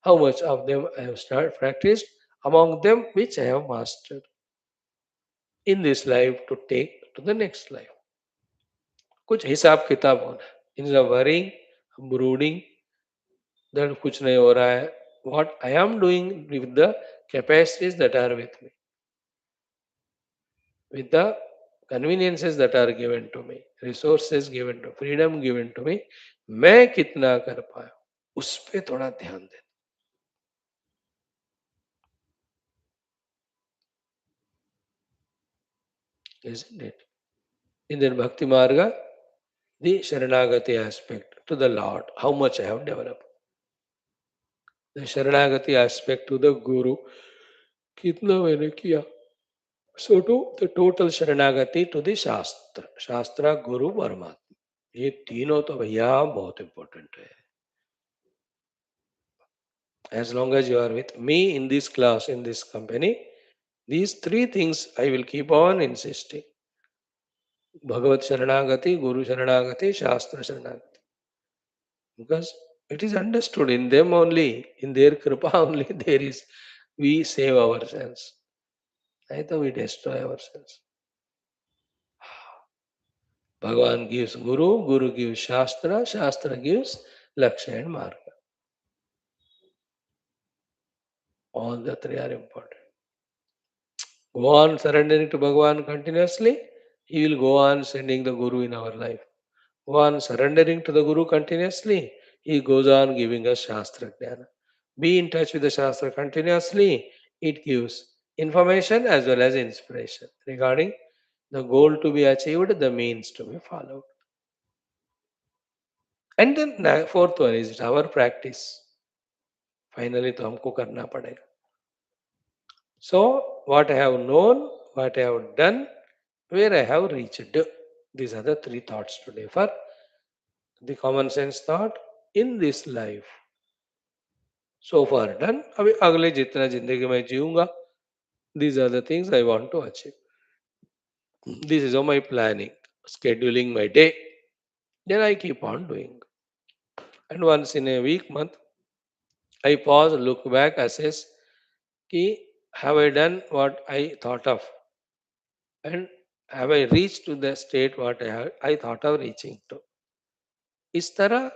how much of them I have started practiced among them which I have mastered in this life to take to the next life. कुछ हिसाब किताब होना इन worrying brooding that कुछ नहीं हो रहा है what I am doing with the capacities that are with the conveniences that are given to me resources given to freedom given to me मैं कितना कर पाया उस पे थोड़ा ध्यान दें isn't it in the bhakti marga the sharanagati aspect to the Lord, how much I have developed. The sharanagati aspect to the Guru, कितना मैंने किया. So to the total sharanagati to the Shastra, Shastra, Guru, Paramatma. ये तीनों तो भैया बहुत important है. As long as you are with me in this class, in this company, these three things I will keep on insisting. Bhagavad Sharanagati, Guru Sharanagati, Shastra Sharanagati. Because it is understood in them only, in their kripa only, there is, we save ourselves. Either we destroy ourselves. Bhagavan gives Guru, Guru gives Shastra, Shastra gives Lakshya and Marga. All the three are important. Go on surrendering to Bhagavan continuously, he will go on sending the Guru in our life. Go on surrendering to the Guru continuously, he goes on giving us Shastra Jnana. Be in touch with the Shastra continuously, it gives information as well as inspiration regarding the goal to be achieved, the means to be followed. And then fourth one is our practice. Finally, तो हमको करना पड़ेगा. So, what I have known, what I have done, where I have reached. These are the three thoughts today for the common sense thought in this life. So far done. अभी अगले जितना जिंदगी में जीऊंगा These are the things I want to achieve. This is how my planning, scheduling my day. Then I keep on doing. And once in a week, month, I pause, look back, assess, ki, have I done what I thought of? And have I reached to the state what I thought of reaching to? Is there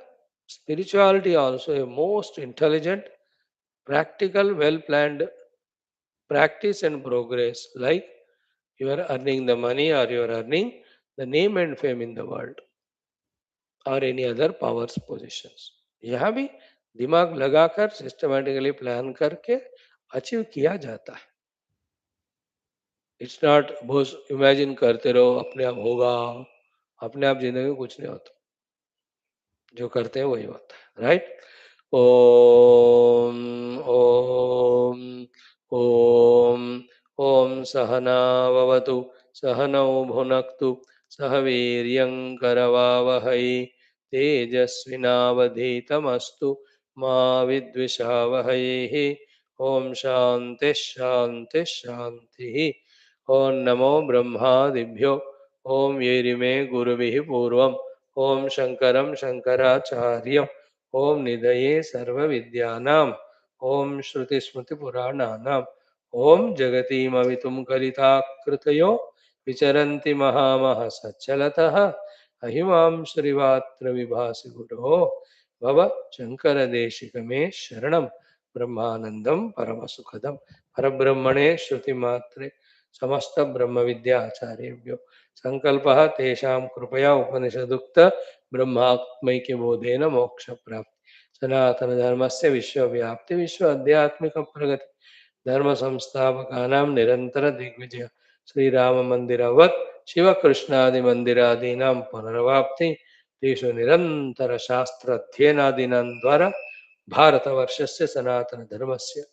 spirituality also a most intelligent, practical, well planned practice and progress, like you are earning the money or you are earning the name and fame in the world or any other powers positions. यह भी दिमाग लगाकर systematically plan करके achieve किया जाता है. It's not बस imagine करते रहो अपने आप होगा. अपने आप जिंदगी में कुछ नहीं होता. जो करते हैं वही होता है. राइट. ओम ओम ओम ओम सहनाववतु सहनौ भुनक्तु सह वीर्यं करवावहै तेजस्विनावधीतमस्तु मा विद्विषावहैः. ओम शांति शांति शांति. ओम नमो ब्रह्मादिभ्यो. ओम येरिमे गुरुभिः पूर्वम्. ओम शंकरं शंकराचार्यम्. ओम निधये सर्वविद्यानाम्. ओम श्रुतिस्मृतिपुराणानाम्. ओम जगतीमवितुं कलिताकृतयो विचरन्ति महामः सच्चलतः अहिमां श्रीवात्र गुरो भव शङ्करदेशिकमे शरणं ब्रह्मानन्दं परमसुखदं परब्रह्मणे श्रुतिमात्रे समस्त ब्रह्म विद्याचार्येभ्यो संकल्पः तेषां कृपया उपनिषदुक्त ब्रह्मात्मैक्य बोधेन मोक्ष प्राप्ति सनातन धर्मस्य विश्वव्याप्ति विश्व आध्यात्मिक प्रगति धर्म संस्थापकानां निरंतर दिग्विजय श्रीराम मंदिरवत् शिव कृष्णादि मंदिरादीनां पुनर्वाप्ति तेषु निरंतर शास्त्र अध्ययनादीनां द्वारा भारतवर्षस्य सनातन धर्मस्य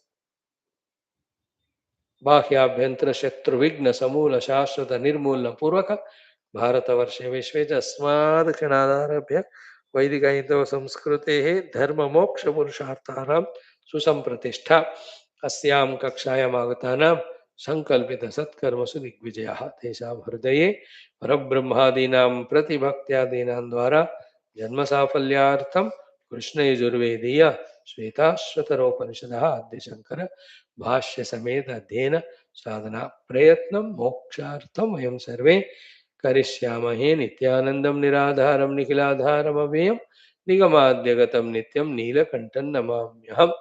बाह्याभ्यंतर शत्रु विघ्न समूल शाश्वत निर्मूलन पूर्वक भारतवर्षे विश्वे च अस्मात् क्षणादारभ्य वैदिकहितव संस्कृतेः धर्म मोक्ष पुरुषार्थानां सुसंप्रतिष्ठा अस्यां कक्षायाम् आगतानां संकल्पित सत्कर्मसु दिग्विजयः तेषां हृदये परब्रह्मादीनां प्रतिभक्त्यादीनां द्वारा जन्म साफल्यार्थं कृष्णयजुर्वेदीय श्वेताश्वतरोपनिषदः आद्यशंकर भाष्य समेत अध्ययन साधना प्रयत्न मोक्षार्थम वयं सर्वे करिष्यामहे. नित्यानंदं निराधारं निखिलाधारम् अव्ययं निगमाद्यगतं नित्यं नीलकण्ठं नमाम्यहम्.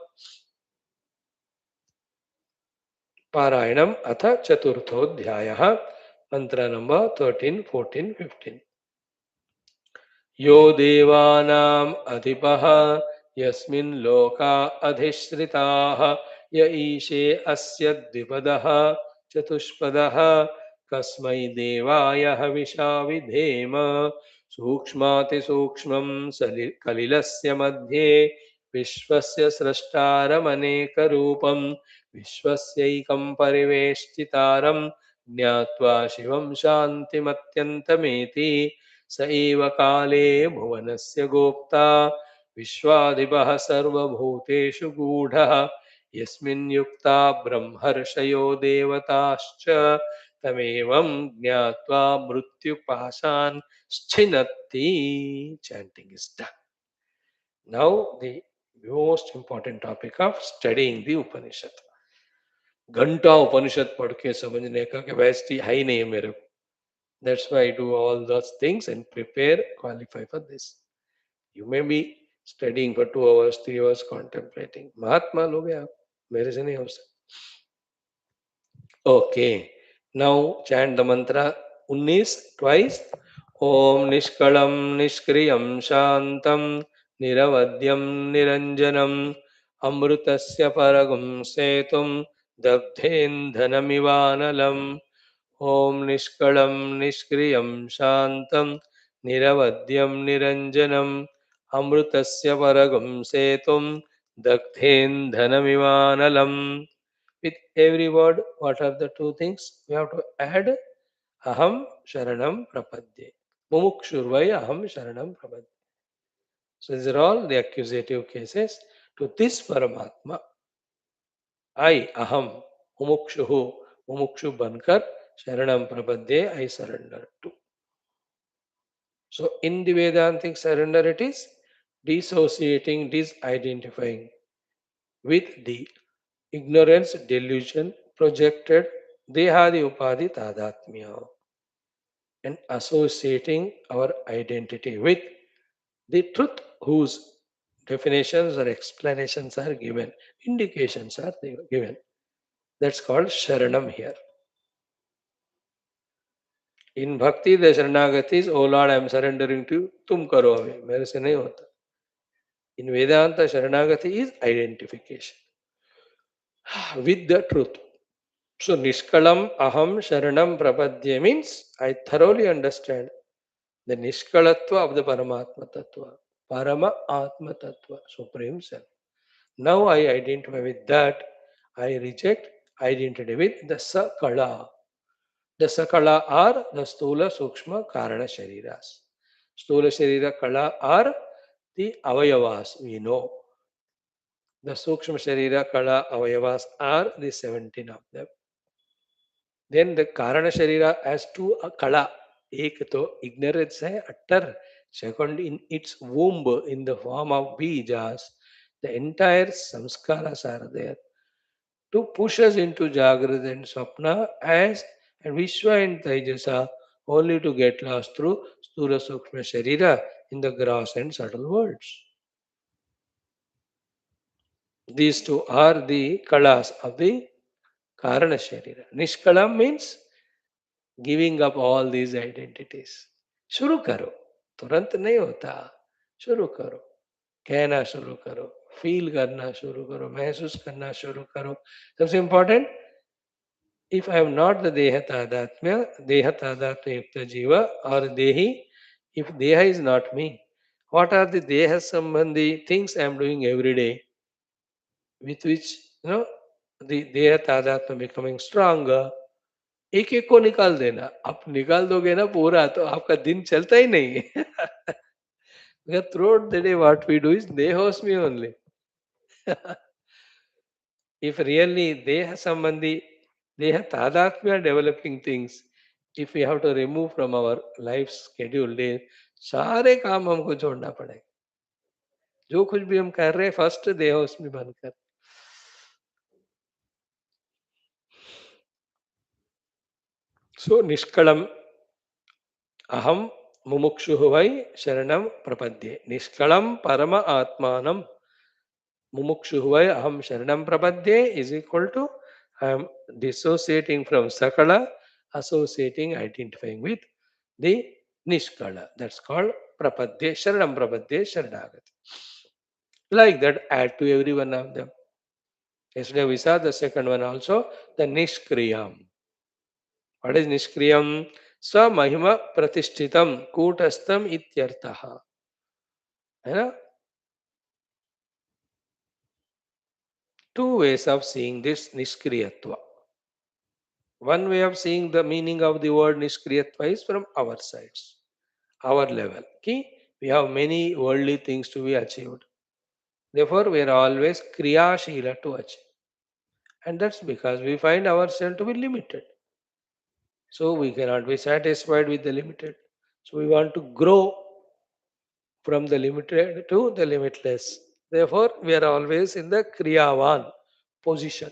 पारायणम् अथ चतुर्थोऽध्यायः. मंत्र नंबर 13, 14, 15. यो देवानाम् अधिपः यस्मिन् लोका अधिश्रिताः य ईशे अस्य द्विपदः चतुष्पदः कस्मै देवाय हविषा विधेम. सूक्ष्मातिसूक्ष्मं कलिलस्य मध्ये विश्वस्य स्रष्टारमनेकरूपं विश्वस्यैकं परिवेष्टितारं ज्ञात्वा शिवं शान्तिमत्यन्तमेति स एव काले भुवनस्य गोप्ता विश्वाधिपः सर्वभूतेषु गूढः यस्मिन् युक्ता ब्रह्मर्षयो देवताश्च तमेवं ज्ञात्वा मृत्युपाशान् छिनत्ति. Chanting is done. Now the most important topic of studying the Upanishad. घंटा उपनिषद पढ़ के समझने का कैपेसिटी है ही नहीं है मेरे को. That's why I do all those things and prepare, qualify for this. You may be studying for 2 hours, 3 hours, contemplating. महात्मा लोग हैं आप, मेरे से नहीं हो सकता. Okay, now chant the mantra 19 twice. Om निष्कलम निष्क्रियम शांतम निरवध्यम निरंजनम अमृतस्य परगुं सेतुं दग्धेन्धनमिवानलम्. Om निष्कलम निष्क्रियम शांतम निरवध्यम निरंजनम अमृतस्य परगुं सेतुं दग्धेन्धनमिवानलम्. With every word, what are the two things we have to add? Aham sharanam prapadye. Mumukshurvai aham sharanam prapadye. So these are all the accusative cases to this Paramatma. I, aham, mumukshuhu, Mumukshu bankar Sharanam Prapadye, I surrender to. So in the Vedantic surrender, it is dissociating, disidentifying with the ignorance, delusion, projected dehadi upadhi tadatmya, and associating our identity with the truth whose definitions or explanations are given, indications are given. That's called Sharanam here. In Bhakti, the Sharanagati is, oh Lord, I am surrendering to you, tum karo abhi, mere se nahi hota. In Vedanta, Sharanagati is identification with the truth. So, Nishkalam Aham Sharanam Prapadye means I thoroughly understand the Nishkalatva of the Paramatma Tattva, Parama Atma Tattva, Supreme Self. Now I identify with that. I reject identity with the Sakala. The Sakala are the Stula Sukshma Karana Shariras. Stula Sharira Kala are the Avayavas, we know. The Sukshma Sharira Kala Avayavas are the 17 of them. Then the Karana Sharira has two Kala. Ek to ignorance hai utter. Second, in its womb, in the form of Bijas, the entire samskaras are there to push us into Jagrata and Swapna as and Vishwa and Taijasa only to get lost through Sthula Sukshma Sharira in the gross and subtle worlds. These two are the kalas of the Karana Sharira. Nishkalam means giving up all these identities. Shuru karo. तुरंत नहीं होता. शुरू करो. कहना शुरू करो. Feel करना शुरू करो. महसूस करना शुरू करो. सबसे important, if I am not the Dehatadhatmya Yukta Jiva or Dehi, if Deha is not me, what are the Deha Sambandhi things I am doing every day with which, the Dehatadhatmya becoming stronger? एक एक को निकाल देना. आप निकाल दोगे ना पूरा तो आपका दिन चलता ही नहीं. Because throughout the day what we do is Dehosmi only. If really Deha Sambandhi, Deha Tadatmya developing things, if we have to remove from our life schedule day, सारे काम हमको छोड़ना पड़ेगा. जो कुछ भी हम कर रहे हैं फर्स्ट देह उसमें बनकर. सो निष्कलम अहम मुमुक्षु वै शरणम प्रपद्ये. निष्कलम परम आत्मानम मुमुक्षु वै अहम शरणम प्रपद्ये is equal to I am dissociating from Sakala, associating, identifying with the Nishkala. That's called Prapadye, Sharanam Prapadye, Sharanagati. Like that, add to every one of them. Yesterday we saw the second one also, the Nishkriyam. What is Nishkriyam? Swa Mahima Pratishtitam Kutastam Ityartaha. Two ways of seeing this Nishkriyatva. One way of seeing the meaning of the word Nishkriyatva is from our sides, our level. We have many worldly things to be achieved. Therefore, we are always Kriyashila to achieve. And that's because we find ourselves to be limited. So we cannot be satisfied with the limited. So we want to grow from the limited to the limitless. Therefore, we are always in the Kriyavan position.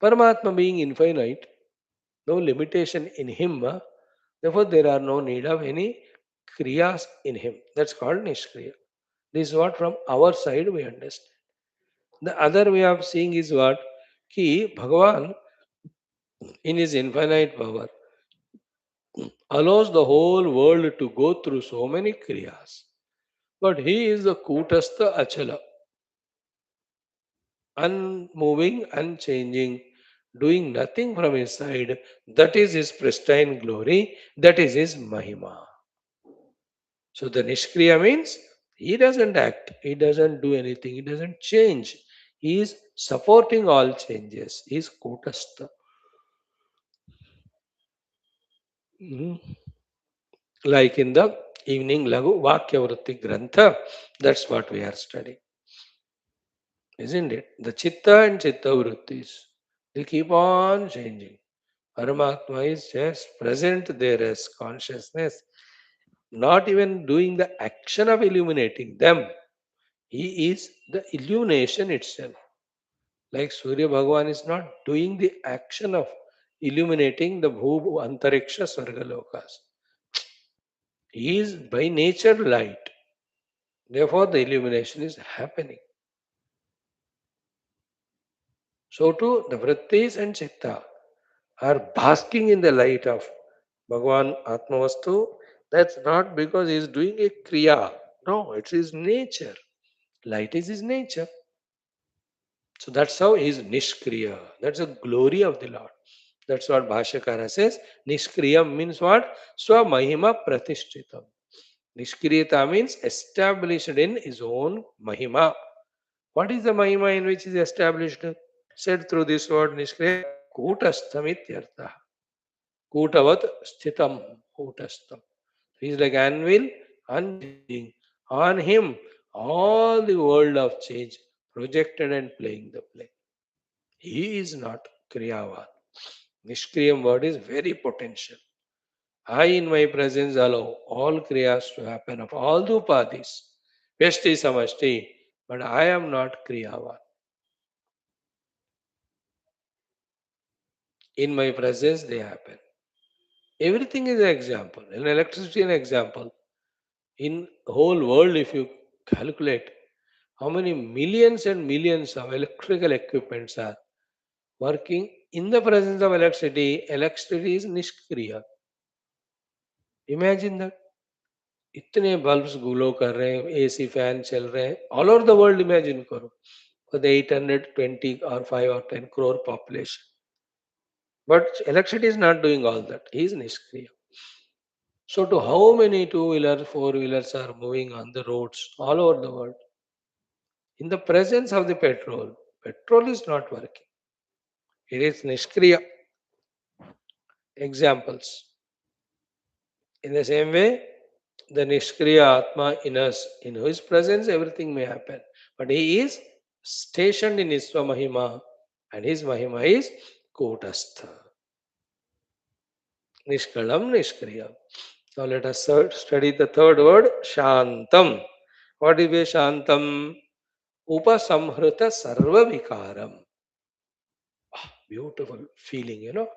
Paramatma being infinite, no limitation in him, therefore there are no need of any kriyas in him. That's called Nishkriya. This is what from our side we understand. The other way of seeing is what? Ki Bhagavan in his infinite power allows the whole world to go through so many kriyas. But he is the Kutastha Achala, unmoving, unchanging, doing nothing from his side. That is his pristine glory. That is his Mahima. So the Nishkriya means he doesn't act, he doesn't do anything, he doesn't change. He is supporting all changes. He is Kutastha. Like in the evening Lagu Vakya Vritti Grantha, that's what we are studying. Isn't it? The Chitta and Chitta Vrittis. They keep on changing. Paramatma is just present there as consciousness, not even doing the action of illuminating them. He is the illumination itself. Like Surya Bhagavan is not doing the action of illuminating the Bhu Antariksha Sargalokas. He is by nature light. Therefore, the illumination is happening. So too, the vrittis and chitta are basking in the light of Bhagavan Atmavastu. That's not because he is doing a kriya. No, it's his nature. Light is his nature. So that's how he is Nishkriya. That's the glory of the Lord. That's what Bhashyakara says. Nishkriya means what? Swamahima Pratishchitam. Nishkriyata means established in his own Mahima. What is the Mahima in which is established? Said through this word Nishkriya, Kutastamityartha. Kutavat Sthitam. Kutastam. He is like anvil, unchanging. On him, all the world of change projected and playing the play. He is not Kriyavan. Nishkriyam word is very potential. I in my presence allow all Kriyas to happen of all the Upadis. Vyashti Samashti. But I am not Kriyavan. In my presence they happen. Everything is an example. In electricity, an example. In whole world, if you calculate how many millions and millions of electrical equipments are working in the presence of electricity, electricity is Nishkriya. Imagine that. इतने bulbs glow कर रहे हैं, AC fan चल रहे हैं, all over the world imagine करो, for the 820 or 5 or 10 crore population. But electricity is not doing all that. He is Nishkriya. So to how many two-wheelers, four-wheelers are moving on the roads all over the world? In the presence of the petrol is not working. It is Nishkriya. Examples. In the same way, the Nishkriya Atma in us, in whose presence everything may happen. But he is stationed in his Mahima, and his Mahima is Kutastha. Nishkalam Nishkriya. Now let us study the third word, Shantam. What is Shantam? Upasamhrita Sarva Vikaram. Beautiful feeling, you know.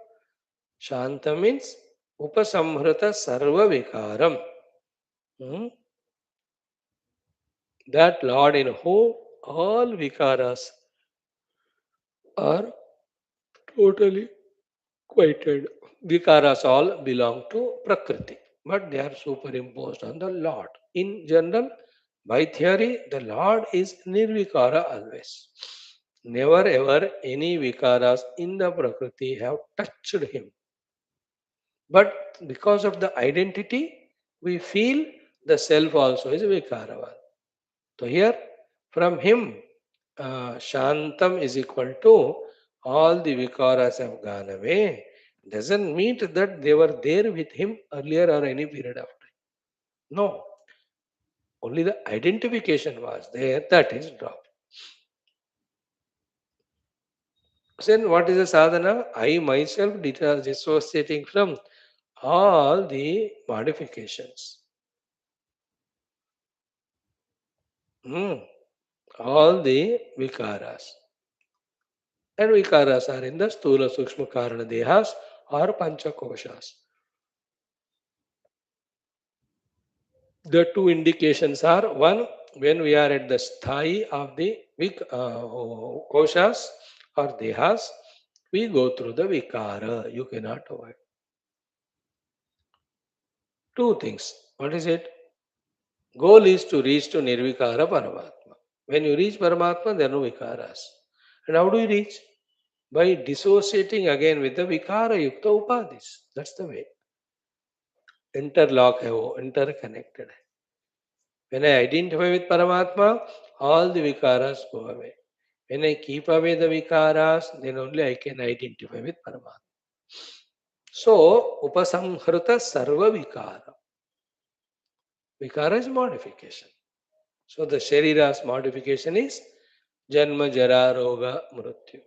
Shanta means Upasamhrita Sarva Vikaram. That Lord in whom all Vikaras are totally quieted. Vikaras all belong to Prakriti, but they are superimposed on the Lord. In general, by theory, the Lord is Nirvikara always. Never ever any Vikaras in the Prakriti have touched him. But because of the identity, we feel the self also is Vikaravan. So here, from him, Shantam is equal to all the Vikaras have gone away. Doesn't mean that they were there with him earlier or any period of time. No. Only the identification was there, that is dropped. Then what is the sadhana? I myself dissociating from all the modifications. All the vikaras. And vikaras are in the stula sukshma karana dehas or panchakoshas. The two indications are one, when we are at the sthai of the koshas or dehas, we go through the vikara. You cannot avoid. Two things. What is it? Goal is to reach to nirvikara Paramatma. When you reach Paramatma, there are no vikaras. And how do you reach? By dissociating again with the vikara yukta upadis. That's the way. Interlock hai wo, interconnected hai. When I identify with Paramatma, all the vikaras go away. When I keep away the vikaras, then only I can identify with Paramatma. So, upasamhrita sarva vikara. Vikara is modification. So, the Sharira's modification is Janma, Jara, Roga, Mrityu.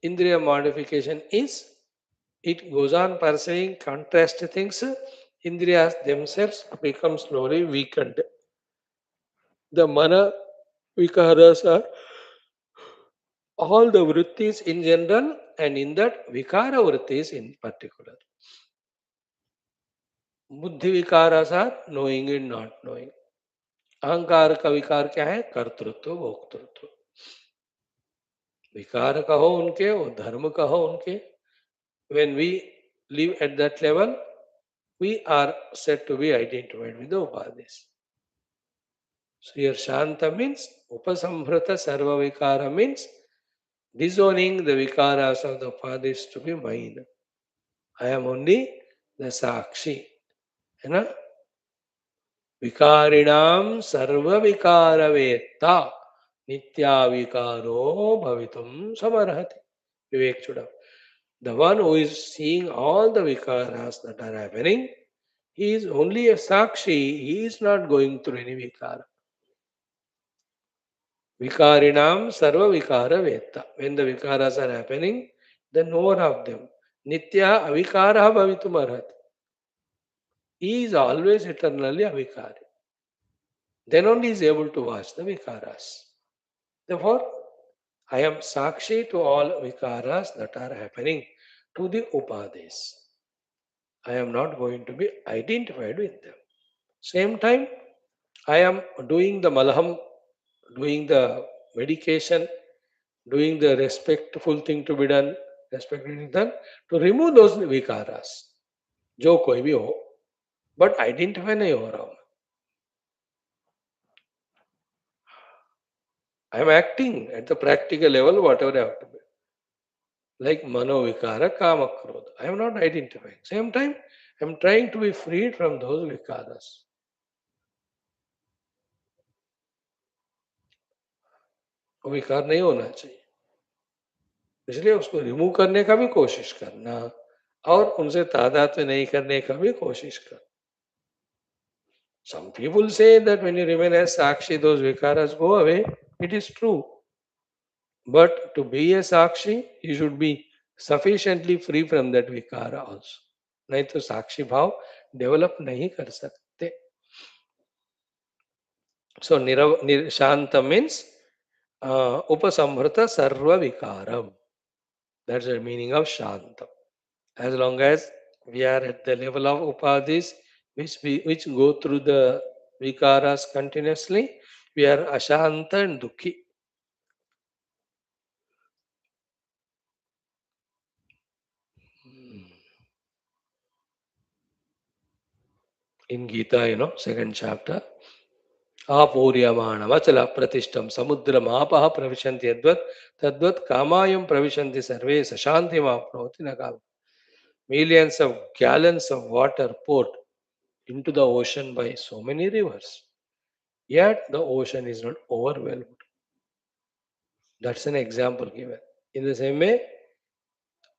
Indriya modification is it goes on perceiving contrast things. Indriyas themselves become slowly weakened. The mana vikaras are all the vrittis in general and in that vikara vrittis in particular. बुद्धि विकारास are knowing and not knowing. अहंकार का विकार क्या है? कर्तृत्व भोक्तृत्व. विकार कहो उनके, वो धर्म कहो उनके. When we live at that level, we are said to be identified with the upadhis. So here Shanta means upasamhrita sarva vikara means disowning the vikaras of the upadhis to be mine. I am only the sakshi. है ना? विकारिणाम सर्व विकार वेत्ता नित्या विकारो भवितुम समर्हति. विवेक चुड़ा. The one who is seeing all the vikaras that are happening, he is only a sakshi, he is not going through any vikara. Vikarinam sarva vikara vetta. When the vikaras are happening, the knower of them. Nitya avikara bhavitum arhati. He is always eternally avikari. Then only is able to watch the vikaras. Therefore, I am sakshi to all vikaras that are happening to the upadhis. I am not going to be identified with them. Same time, I am doing the malham, doing the medication, doing the respectful thing to be done, respectful done, to remove those vikaras. जो कोई भी हो, but identify नहीं हो रहा हूं. I am acting at the practical level, whatever I have to be. Like mano vikara, kama krodha. I am not identifying. Same time, I am trying to be freed from those vikaras. वो विकार नहीं होना चाहिए, इसलिए उसको remove करने का भी कोशिश करना और उनसे तादात्म्य नहीं करने का भी कोशिश करना. Some people say that when you remain as Sakshi, those vikaras go away. It is true. But to be a Sakshi, you should be sufficiently free from that vikara also. नहीं तो साक्षी भाव डेवलप नहीं कर सकते. So Shanta means upasamhrita sarva vikaram. That's the meaning of Shanta. As long as we are at the level of upadhis, which go through the vikaras continuously, we are ashanta and dukhi. In Gita, second chapter, Apuryamanam achala pratishtam samudram apaha pravishanti tadvat kamayam pravishanti sarve sashanti mapnoti nakal. Millions of gallons of water poured into the ocean by so many rivers. Yet the ocean is not overwhelmed. That's an example given. In the same way,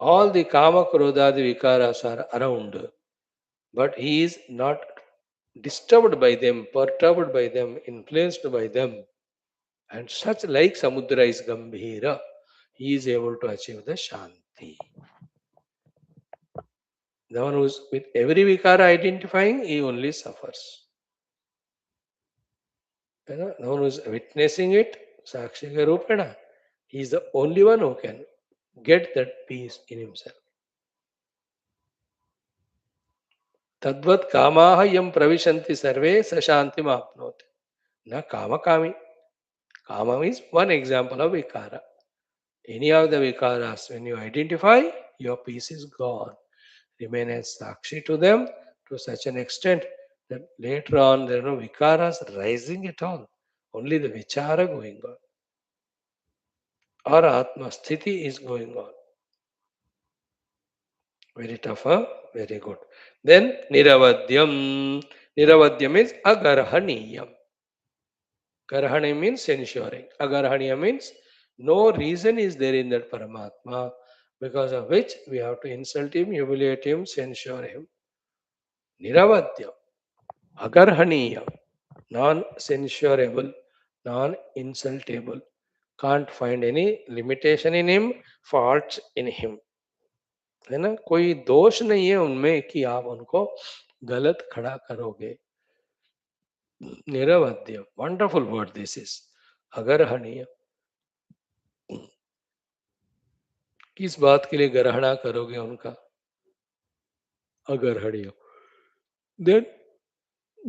all the kama krodhadi vikaras are around, but he is not disturbed by them, perturbed by them, influenced by them. And such like Samudra is Gambhira, he is able to achieve the Shanti. The one who is with every vikara identifying, he only suffers. The one who is witnessing it, Sakshi Rupana, he is the only one who can get that peace in himself. Tadvat kamaha yam pravishanti sarve sashanti mapnoti. Na kama kami. Kama is one example of vikara. Any of the vikaras, when you identify, your peace is gone. Remain as sakshi to them to such an extent that later on there are no vikaras rising at all. Only the vichara going on. Or atma sthiti is going on. Very tough, huh? Very good. Then niravadyam. Niravadyam is agarhaniyam. Garhani means ensuring. Agarhaniya means no reason is there in that Paramatma because of which we have to insult him, humiliate him, censure him. Niravadyam. Agarhaniya. Non-censurable, non-insultable. can't find any limitation in him, faults in him. है ना, कोई दोष नहीं है उनमें कि आप उनको गलत खड़ा करोगे. निरवध्य, वंडरफुल वर्ड दिस इज. अगरहणीय, किस बात के लिए ग्रहणा करोगे उनका? अगरहणीय. देन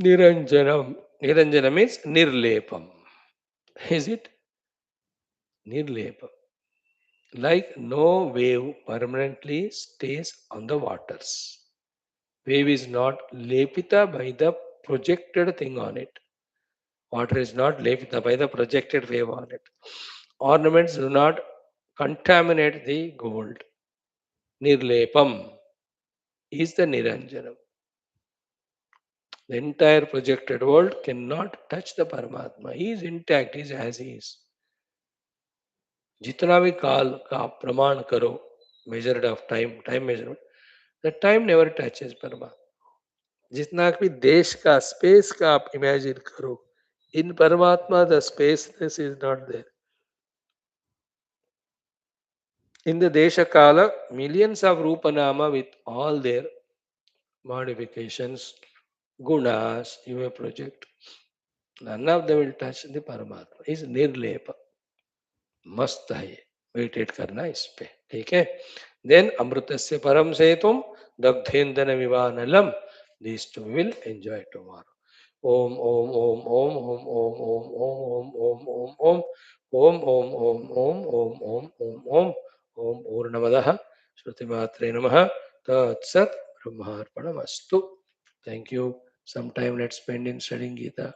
निरंजनम, निरंजनम मीन्स निर्लेपम. Is it nirlepa? Like no wave permanently stays on the waters. Wave is not lepita by the projected thing on it. Water is not lepita by the projected wave on it. Ornaments do not contaminate the gold. Nirlepam is the Niranjanam. The entire projected world cannot touch the Paramatma. He is intact, he is as he is. जितना भी काल का आप प्रमाण करो, measured of time, time measurement, the time never touches परमात्मा. जितना भी देश का, स्पेस का आप इमेजिन करो, इन परमात्मा the spaceness is not there. In the देश काल, millions of रूप नामा with all their modifications, gunas you may project, none of them will touch the Paramatma. Is निर्लेप. मस्त है ये, मेडिटेट करना इस पे. ठीक है. देन अमृतस्य परम सेतुम दग्धेन्दन विवानलम, these two will enjoy tomorrow. Om Om Om Om Om Om Om Om Om Om Om Om Om Om Om Om Om Om Om पूर्णमदः श्रुतिमात्रे नमः. तत्सत्. ब्रह्मार्पणमस्तु. Thank you. Some time let's spend in studying Gita.